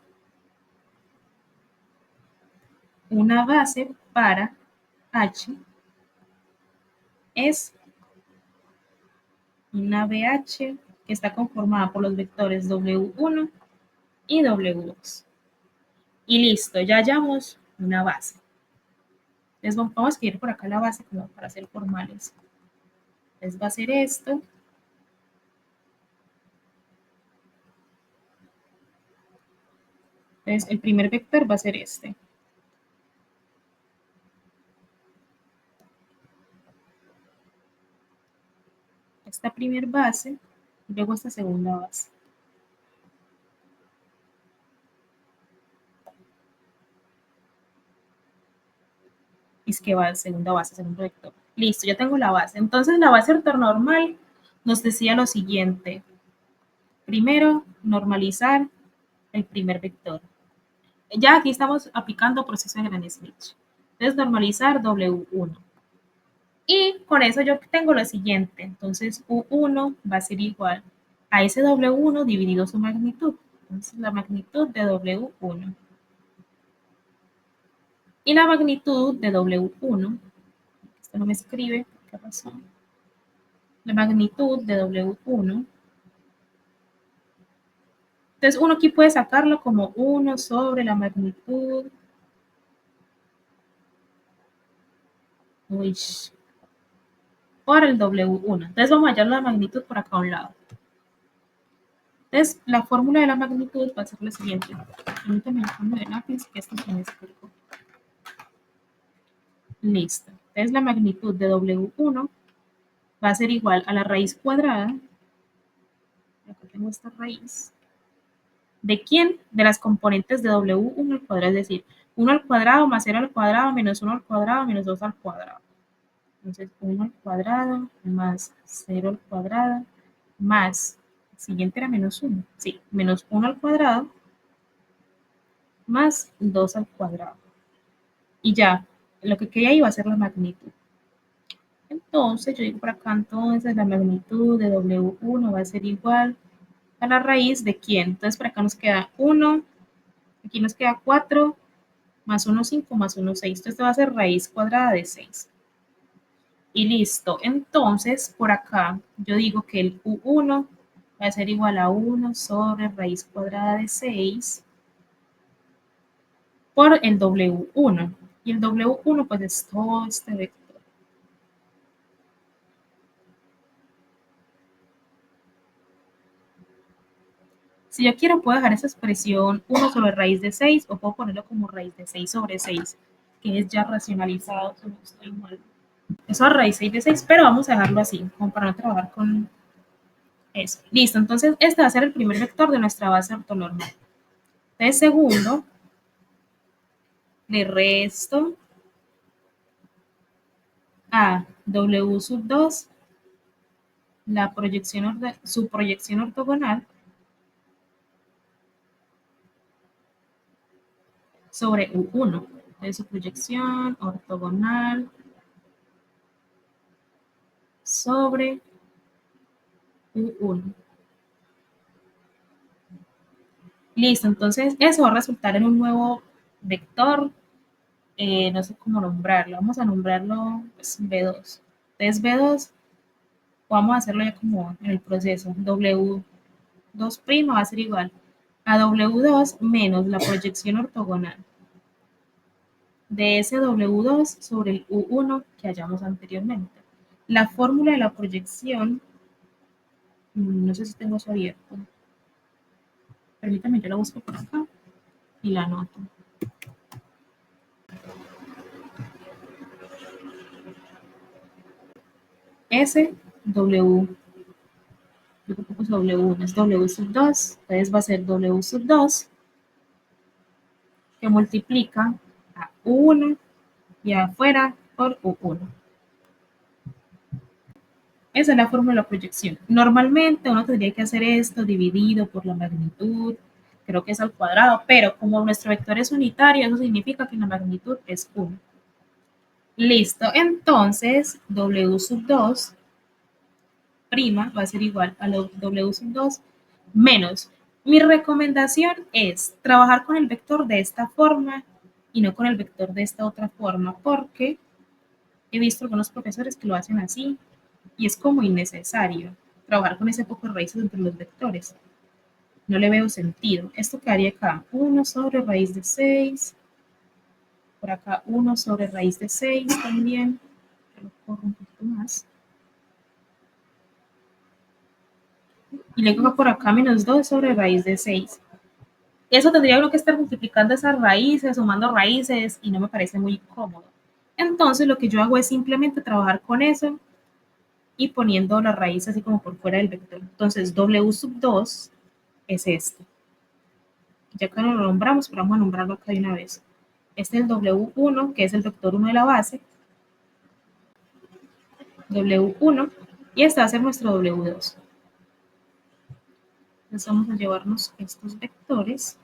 para H es una BH que está conformada por los vectores W1 y W2. Y listo, ya hallamos una base. Entonces vamos a escribir por acá la base como para ser formales. Entonces va a ser esto. Entonces el primer vector va a ser este. Esta primera base y luego esta segunda base. Es que va a segunda base, segundo vector. Listo, ya tengo la base. Entonces la base ortonormal nos decía lo siguiente. Primero, normalizar el primer vector. Ya aquí estamos aplicando proceso de Gram-Schmidt. Entonces normalizar W1. Y con eso yo tengo lo siguiente. Entonces U1 va a ser igual a ese W1 dividido su magnitud. Entonces la magnitud de W1. Y la magnitud de W1, esto no me escribe, ¿qué razón? La magnitud de W1. Entonces uno aquí puede sacarlo como 1 sobre la magnitud. Uy, por el W1. Entonces vamos a hallar la magnitud por acá a un lado. Entonces la fórmula de la magnitud va a ser la siguiente. Permítame el fondo de lápiz que esto se me explicó. Listo. Entonces la magnitud de W1 va a ser igual a la raíz cuadrada. tengo esta raíz. ¿De quién? De las componentes de W1 al cuadrado, es decir, 1 al cuadrado más 0 al cuadrado menos 1 al cuadrado menos 2 al cuadrado. Entonces, 1 al cuadrado más 0 al cuadrado más, el siguiente era menos 1, sí, menos 1 al cuadrado más 2 al cuadrado. Y ya, lo que queda ahí va a ser la magnitud. Entonces, yo digo por acá, entonces la magnitud de W1 va a ser igual a la raíz de quién. Entonces, por acá nos queda 1, aquí nos queda 4, más 1, 5, más 1, 6. Entonces, esto va a ser raíz cuadrada de 6. Y listo. Entonces, por acá, yo digo que el U1 va a ser igual a 1 sobre raíz cuadrada de 6 por el W1. Y el W1, pues, es todo este vector. Si yo quiero, puedo dejar esa expresión 1 sobre raíz de 6 o puedo ponerlo como raíz de 6 sobre 6, que es ya racionalizado, si no estoy mal. Eso a raíz 6 de 6, pero vamos a dejarlo así, como para no trabajar con eso. Listo, entonces este va a ser el primer vector de nuestra base ortonormal. Entonces, segundo, le resto a W sub 2 la proyección, su proyección ortogonal sobre U1. Entonces, su proyección ortogonal sobre U1. Listo, entonces eso va a resultar en un nuevo vector, no sé cómo nombrarlo, vamos a nombrarlo pues, B2. Entonces B2, vamos a hacerlo ya como en el proceso, W2' va a ser igual a W2 menos la proyección ortogonal de ese W2 sobre el U1 que hallamos anteriormente. La fórmula de la proyección, no sé si tengo eso abierto, permítame, yo la busco por acá y la anoto. S, W, yo creo que es W1, es W sub 2, entonces va a ser W sub 2 que multiplica a U1 y afuera por U1. Esa es la fórmula de la proyección. Normalmente uno tendría que hacer esto dividido por la magnitud, creo que es al cuadrado, pero como nuestro vector es unitario, eso significa que la magnitud es 1. Listo, entonces W sub 2' va a ser igual a W sub 2 menos. Mi recomendación es trabajar con el vector de esta forma y no con el vector de esta otra forma, porque he visto algunos profesores que lo hacen así y es como innecesario trabajar con ese poco de raíces entre los vectores. No le veo sentido. Esto quedaría acá 1 sobre raíz de 6, por acá 1 sobre raíz de 6 también, lo corro un poquito más. Y luego por acá menos 2 sobre raíz de 6. Eso tendría uno que estar multiplicando esas raíces, sumando raíces, y no me parece muy cómodo. Entonces lo que yo hago es simplemente trabajar con eso y poniendo la raíz así como por fuera del vector. Entonces W sub 2 es esto. Ya que no lo nombramos, pero vamos a nombrarlo acá de una vez. Este es el W1, que es el vector 1 de la base. W1, y este va a ser nuestro W2. Entonces vamos a llevarnos estos vectores.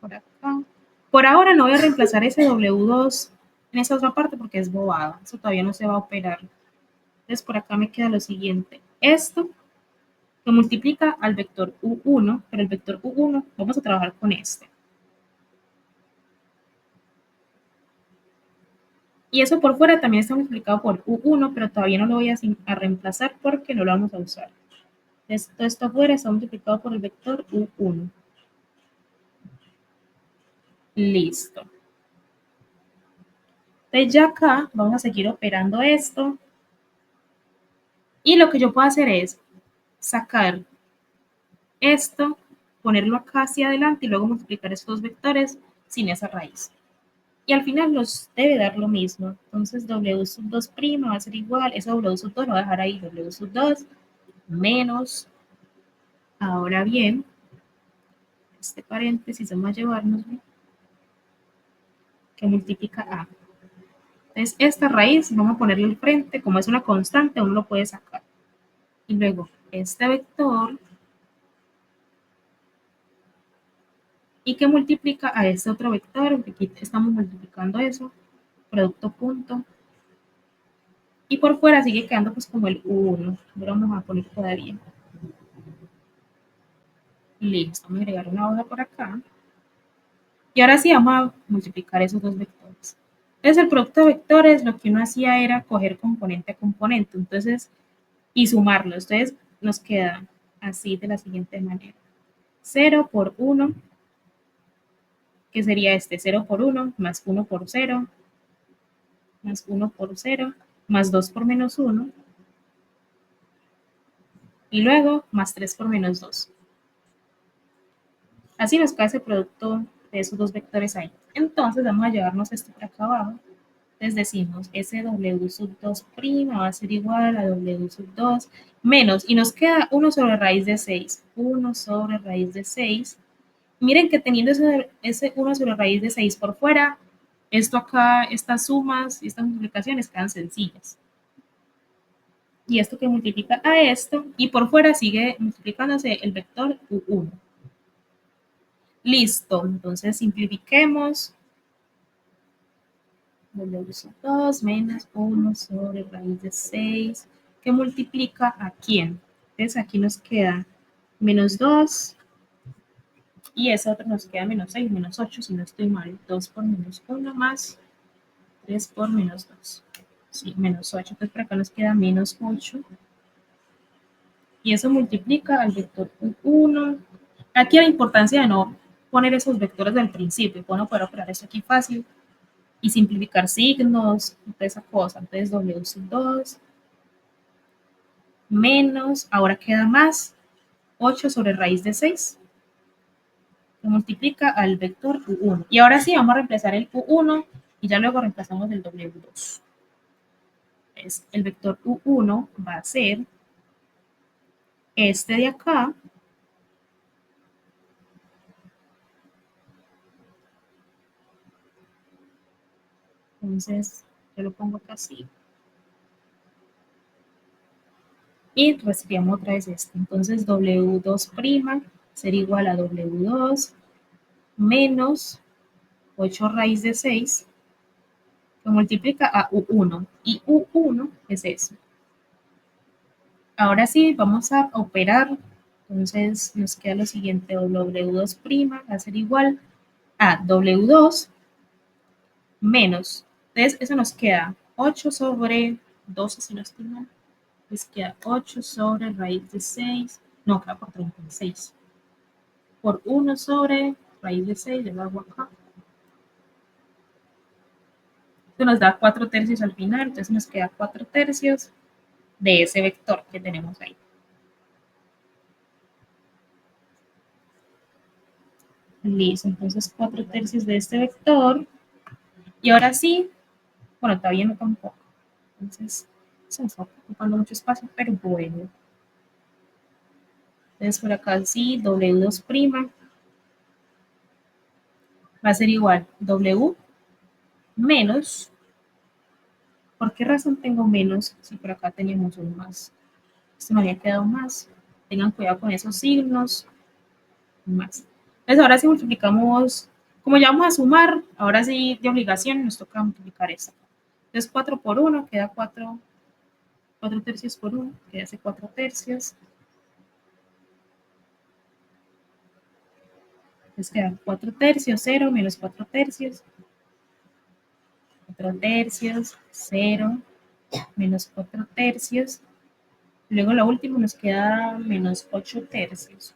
Por acá. Por ahora no voy a reemplazar ese W2 en esa otra parte porque es bobada. Eso todavía no se va a operar. Entonces por acá me queda lo siguiente. Esto que multiplica al vector U1, pero el vector U1 vamos a trabajar con este. Y eso por fuera también está multiplicado por U1, pero todavía no lo voy a reemplazar porque no lo vamos a usar. Esto afuera está multiplicado por el vector U1. Listo. Entonces ya acá vamos a seguir operando esto. Y lo que yo puedo hacer es sacar esto ponerlo acá hacia adelante y luego multiplicar estos dos vectores sin esa raíz. Y al final nos debe dar lo mismo. Entonces W sub 2' va a ser igual, esa W sub 2 lo voy a dejar ahí, W sub 2 menos, ahora bien, este paréntesis vamos a llevarnos que multiplica A. Entonces esta raíz vamos a ponerle al frente, como es una constante, uno lo puede sacar. Y luego este vector y que multiplica a este otro vector, aquí estamos multiplicando eso, producto punto, y por fuera sigue quedando pues como el 1, lo vamos a poner todavía. Listo, vamos a agregar una hoja por acá, y ahora sí vamos a multiplicar esos dos vectores. Entonces el producto de vectores lo que uno hacía era coger componente a componente, entonces, y sumarlos, entonces nos queda así de la siguiente manera. 0 por 1, que sería este 0 por 1, más 1 por 0, más 1 por 0, más 2 por menos 1, y luego más 3 por menos 2. Así nos queda ese producto de esos dos vectores ahí. Entonces vamos a llevarnos esto por acá abajo. Entonces decimos SW sub 2' va a ser igual a W sub 2 menos, y nos queda 1 sobre raíz de 6. 1 sobre raíz de 6. Miren que teniendo ese 1 sobre raíz de 6 por fuera, esto acá, estas sumas y estas multiplicaciones quedan sencillas. Y esto que multiplica a esto, y por fuera sigue multiplicándose el vector U1. Listo, entonces simplifiquemos. W sub 2 menos 1 sobre raíz de 6, que multiplica a quién. Entonces aquí nos queda menos 2, y ese otro nos queda menos 6, menos 8, si no estoy mal. 2 por menos 1 más 3 por menos 2. Sí, menos 8. Entonces por acá nos queda menos 8. Y eso multiplica al vector 1. Aquí la importancia de no poner esos vectores del principio. Bueno, poder operar eso aquí fácil y simplificar signos, toda esa cosa. Entonces W sub 2 menos, ahora queda más 8 sobre raíz de 6, que multiplica al vector U1. Y ahora sí, vamos a reemplazar el U1 y ya luego reemplazamos el W2. Entonces, el vector U1 va a ser este de acá, entonces yo lo pongo acá así, y reescribimos otra vez este. Entonces W2' sería igual a W2 menos 8 raíz de 6, que multiplica a U1, y U1 es eso. Ahora sí, vamos a operar. Entonces nos queda lo siguiente, W2' va a ser igual a W2 menos, entonces eso nos queda 8 sobre 12, si no estoy mal, les queda 8 sobre raíz de 6, no, queda por 36, por 1 sobre raíz de 6, le hago acá. Esto nos da 4 tercios al final, entonces nos queda 4 tercios de ese vector que tenemos ahí. Listo, entonces 4 tercios de este vector. Y ahora sí, bueno, todavía no tampoco. Entonces, se nos está ocupando mucho espacio, pero bueno. Entonces, por acá sí, W2' va a ser igual W menos. ¿Por qué razón tengo menos si por acá teníamos un más? Esto me había quedado más. Tengan cuidado con esos signos. Más. Entonces, ahora sí multiplicamos, como ya vamos a sumar, ahora sí de obligación nos toca multiplicar esto. Entonces, 4 por 1 queda 4, 4 tercios por 1, queda hace 4 tercios. Entonces queda 4 tercios, 0, menos 4 tercios. 4 tercios, 0, menos 4 tercios. Luego la última nos queda menos 8 tercios.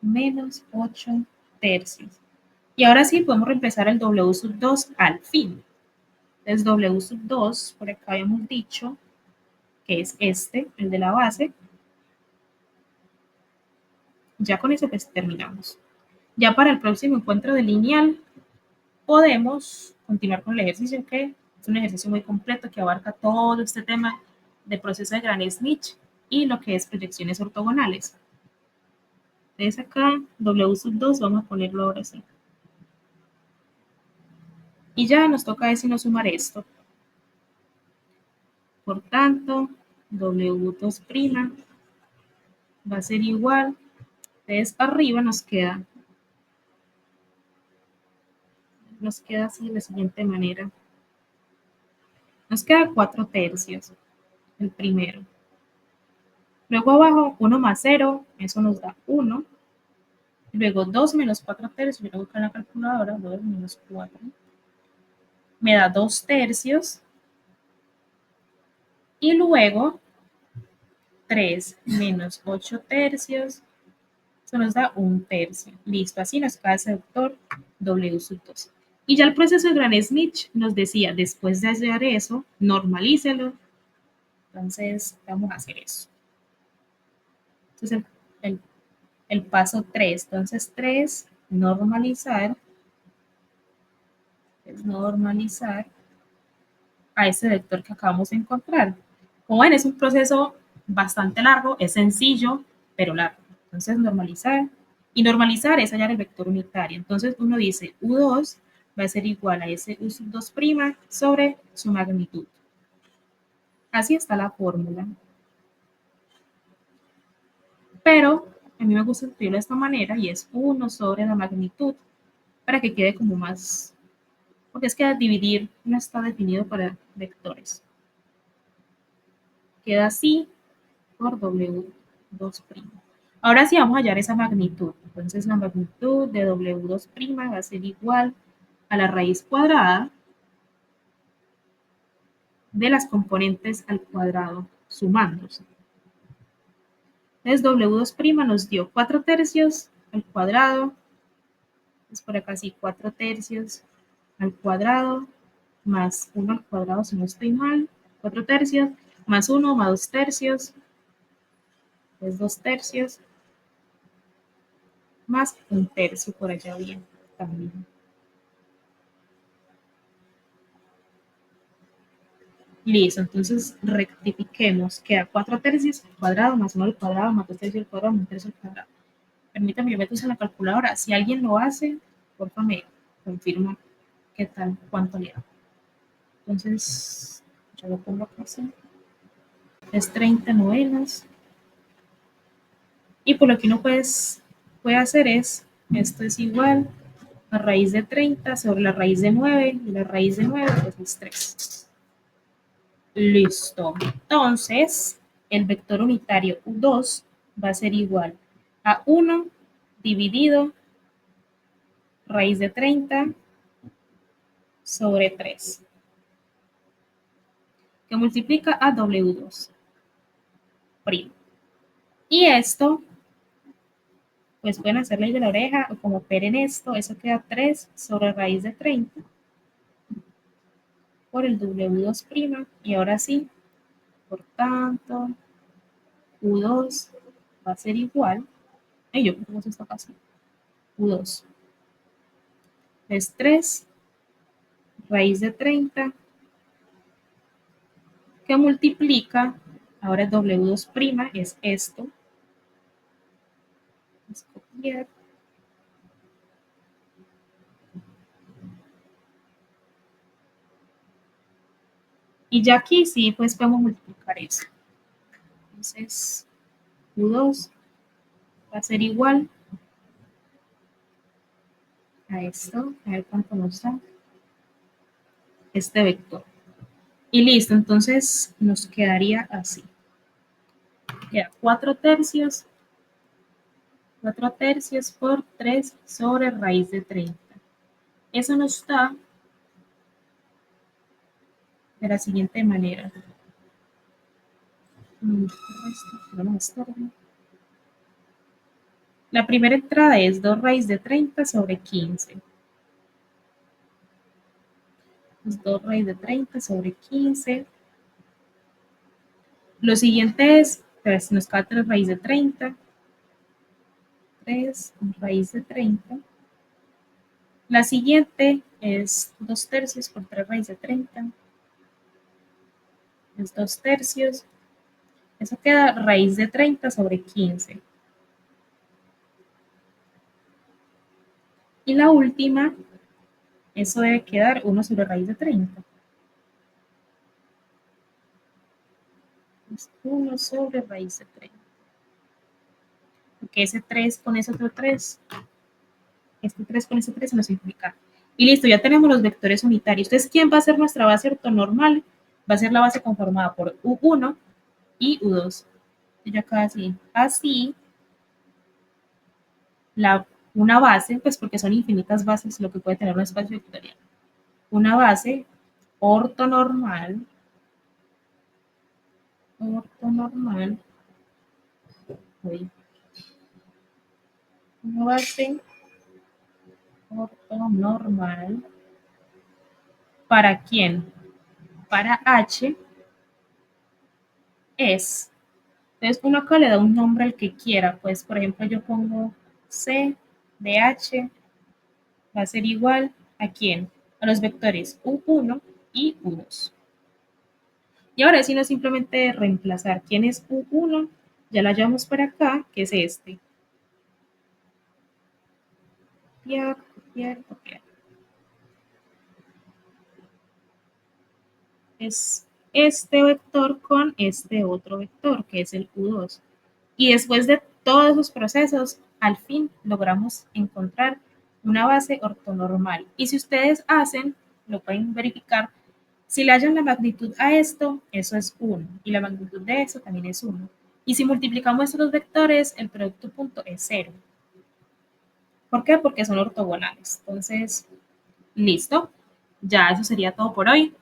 Menos 8 tercios. Y ahora sí podemos reemplazar el W sub 2 al fin. Entonces W sub 2, por acá habíamos dicho que es este, el de la base, Ya con eso pues terminamos. Ya para el próximo encuentro de lineal podemos continuar con el ejercicio, que es un ejercicio muy completo que abarca todo este tema de proceso de Gram-Schmidt y lo que es proyecciones ortogonales. Entonces acá W sub 2 vamos a ponerlo ahora así. Y ya nos toca decir no sumar esto. Por tanto, W2' va a ser igual. Entonces para arriba nos queda así de la siguiente manera. Nos queda 4 tercios, el primero. Luego abajo 1 más 0, eso nos da 1. Luego 2 menos 4 tercios, yo lo busco en la calculadora, 2 menos 4. Me da 2 tercios. Y luego 3 menos 8 tercios, eso nos da 1 tercio. Listo, así nos queda ese vector W sub 2. Y ya el proceso de Gram-Schmidt nos decía, después de hallar eso, normalícelo. Entonces, vamos a hacer eso. Entonces, el paso 3. Entonces, 3, normalizar, es normalizar a ese vector que acabamos de encontrar. Como ven, es un proceso bastante largo, es sencillo, pero largo. Entonces, normalizar. Y normalizar es hallar el vector unitario. Entonces, uno dice U2 va a ser igual a ese U sub 2' sobre su magnitud. Así está la fórmula. Pero a mí me gusta escribirlo de esta manera y es 1 sobre la magnitud para que quede como más, porque es que dividir no está definido para vectores. Queda así por W2'. Ahora sí vamos a hallar esa magnitud. Entonces la magnitud de W2' va a ser igual a la raíz cuadrada de las componentes al cuadrado sumándose. Entonces W2' nos dio 4 tercios al cuadrado, es por acá sí, 4 tercios al cuadrado, más 1 al cuadrado si no estoy mal, 4 tercios, más 1 más 2 tercios, es 2 tercios, más 1 tercio por allá bien también. Listo, entonces rectifiquemos, queda 4 tercios al cuadrado, más 1 al cuadrado, más 2 tercios al cuadrado, más 1 tercio al cuadrado. Permítame, yo meto eso en la calculadora. Si alguien lo hace, por favor me confirma qué tal, cuánto le da. Entonces, yo lo pongo acá así. Es 30 novenas. Y por lo que uno puede hacer es, esto es igual a raíz de 30 sobre la raíz de 9, y la raíz de 9 pues es 3. Listo. Entonces, el vector unitario U2 va a ser igual a 1 dividido raíz de 30 sobre 3, que multiplica a W2'. Y esto, pues pueden hacer ley de la oreja o como operen esto, eso queda 3 sobre raíz de 30 por el W2'. Y ahora sí, por tanto, U2 va a ser igual. Yo pongo esto acá así. U2 es 3 raíz de 30 que multiplica, ahora W2' es esto. Vamos a copiar. Y ya aquí sí, pues podemos multiplicar eso. Entonces, U2 va a ser igual a esto. A ver cuánto nos da este vector. Y listo, entonces nos quedaría así. Queda 4 tercios por 3 sobre raíz de 30. Eso nos da de la siguiente manera. La primera entrada es 2 raíz de 30 sobre 15. Es 2 raíz de 30 sobre 15. Lo siguiente es, pues nos queda 3 raíz de 30. 3 raíz de 30. La siguiente es 2 tercios por 3 raíz de 30. Es 2 tercios. Eso queda raíz de 30 sobre 15. Y la última, eso debe quedar 1 sobre raíz de 30. Es 1 sobre raíz de 30. Porque ese 3 con ese otro 3, este 3 con ese 3 se nos simplifica. Y listo, ya tenemos los vectores unitarios. Entonces, ¿quién va a ser nuestra base ortonormal? Va a ser la base conformada por U1 y U2. Y acá así, una base, pues porque son infinitas bases lo que puede tener un espacio vectorial. Una base ortonormal, ortonormal, una base ortonormal, ¿para quién? Para H es. Entonces uno acá le da un nombre al que quiera, pues por ejemplo yo pongo C de H va a ser igual a quién? A los vectores U1 y U2. Y ahora sí no simplemente reemplazar quién es U1, ya la llevamos para acá, que es este. Copiar, copiar, copiar. Es este vector con este otro vector, que es el U2. Y después de todos esos procesos, al fin logramos encontrar una base ortonormal. Y si ustedes hacen, lo pueden verificar, si le hallan la magnitud a esto, eso es 1. Y la magnitud de eso también es 1. Y si multiplicamos estos dos vectores, el producto punto es 0. ¿Por qué? Porque son ortogonales. Entonces, listo. Ya eso sería todo por hoy.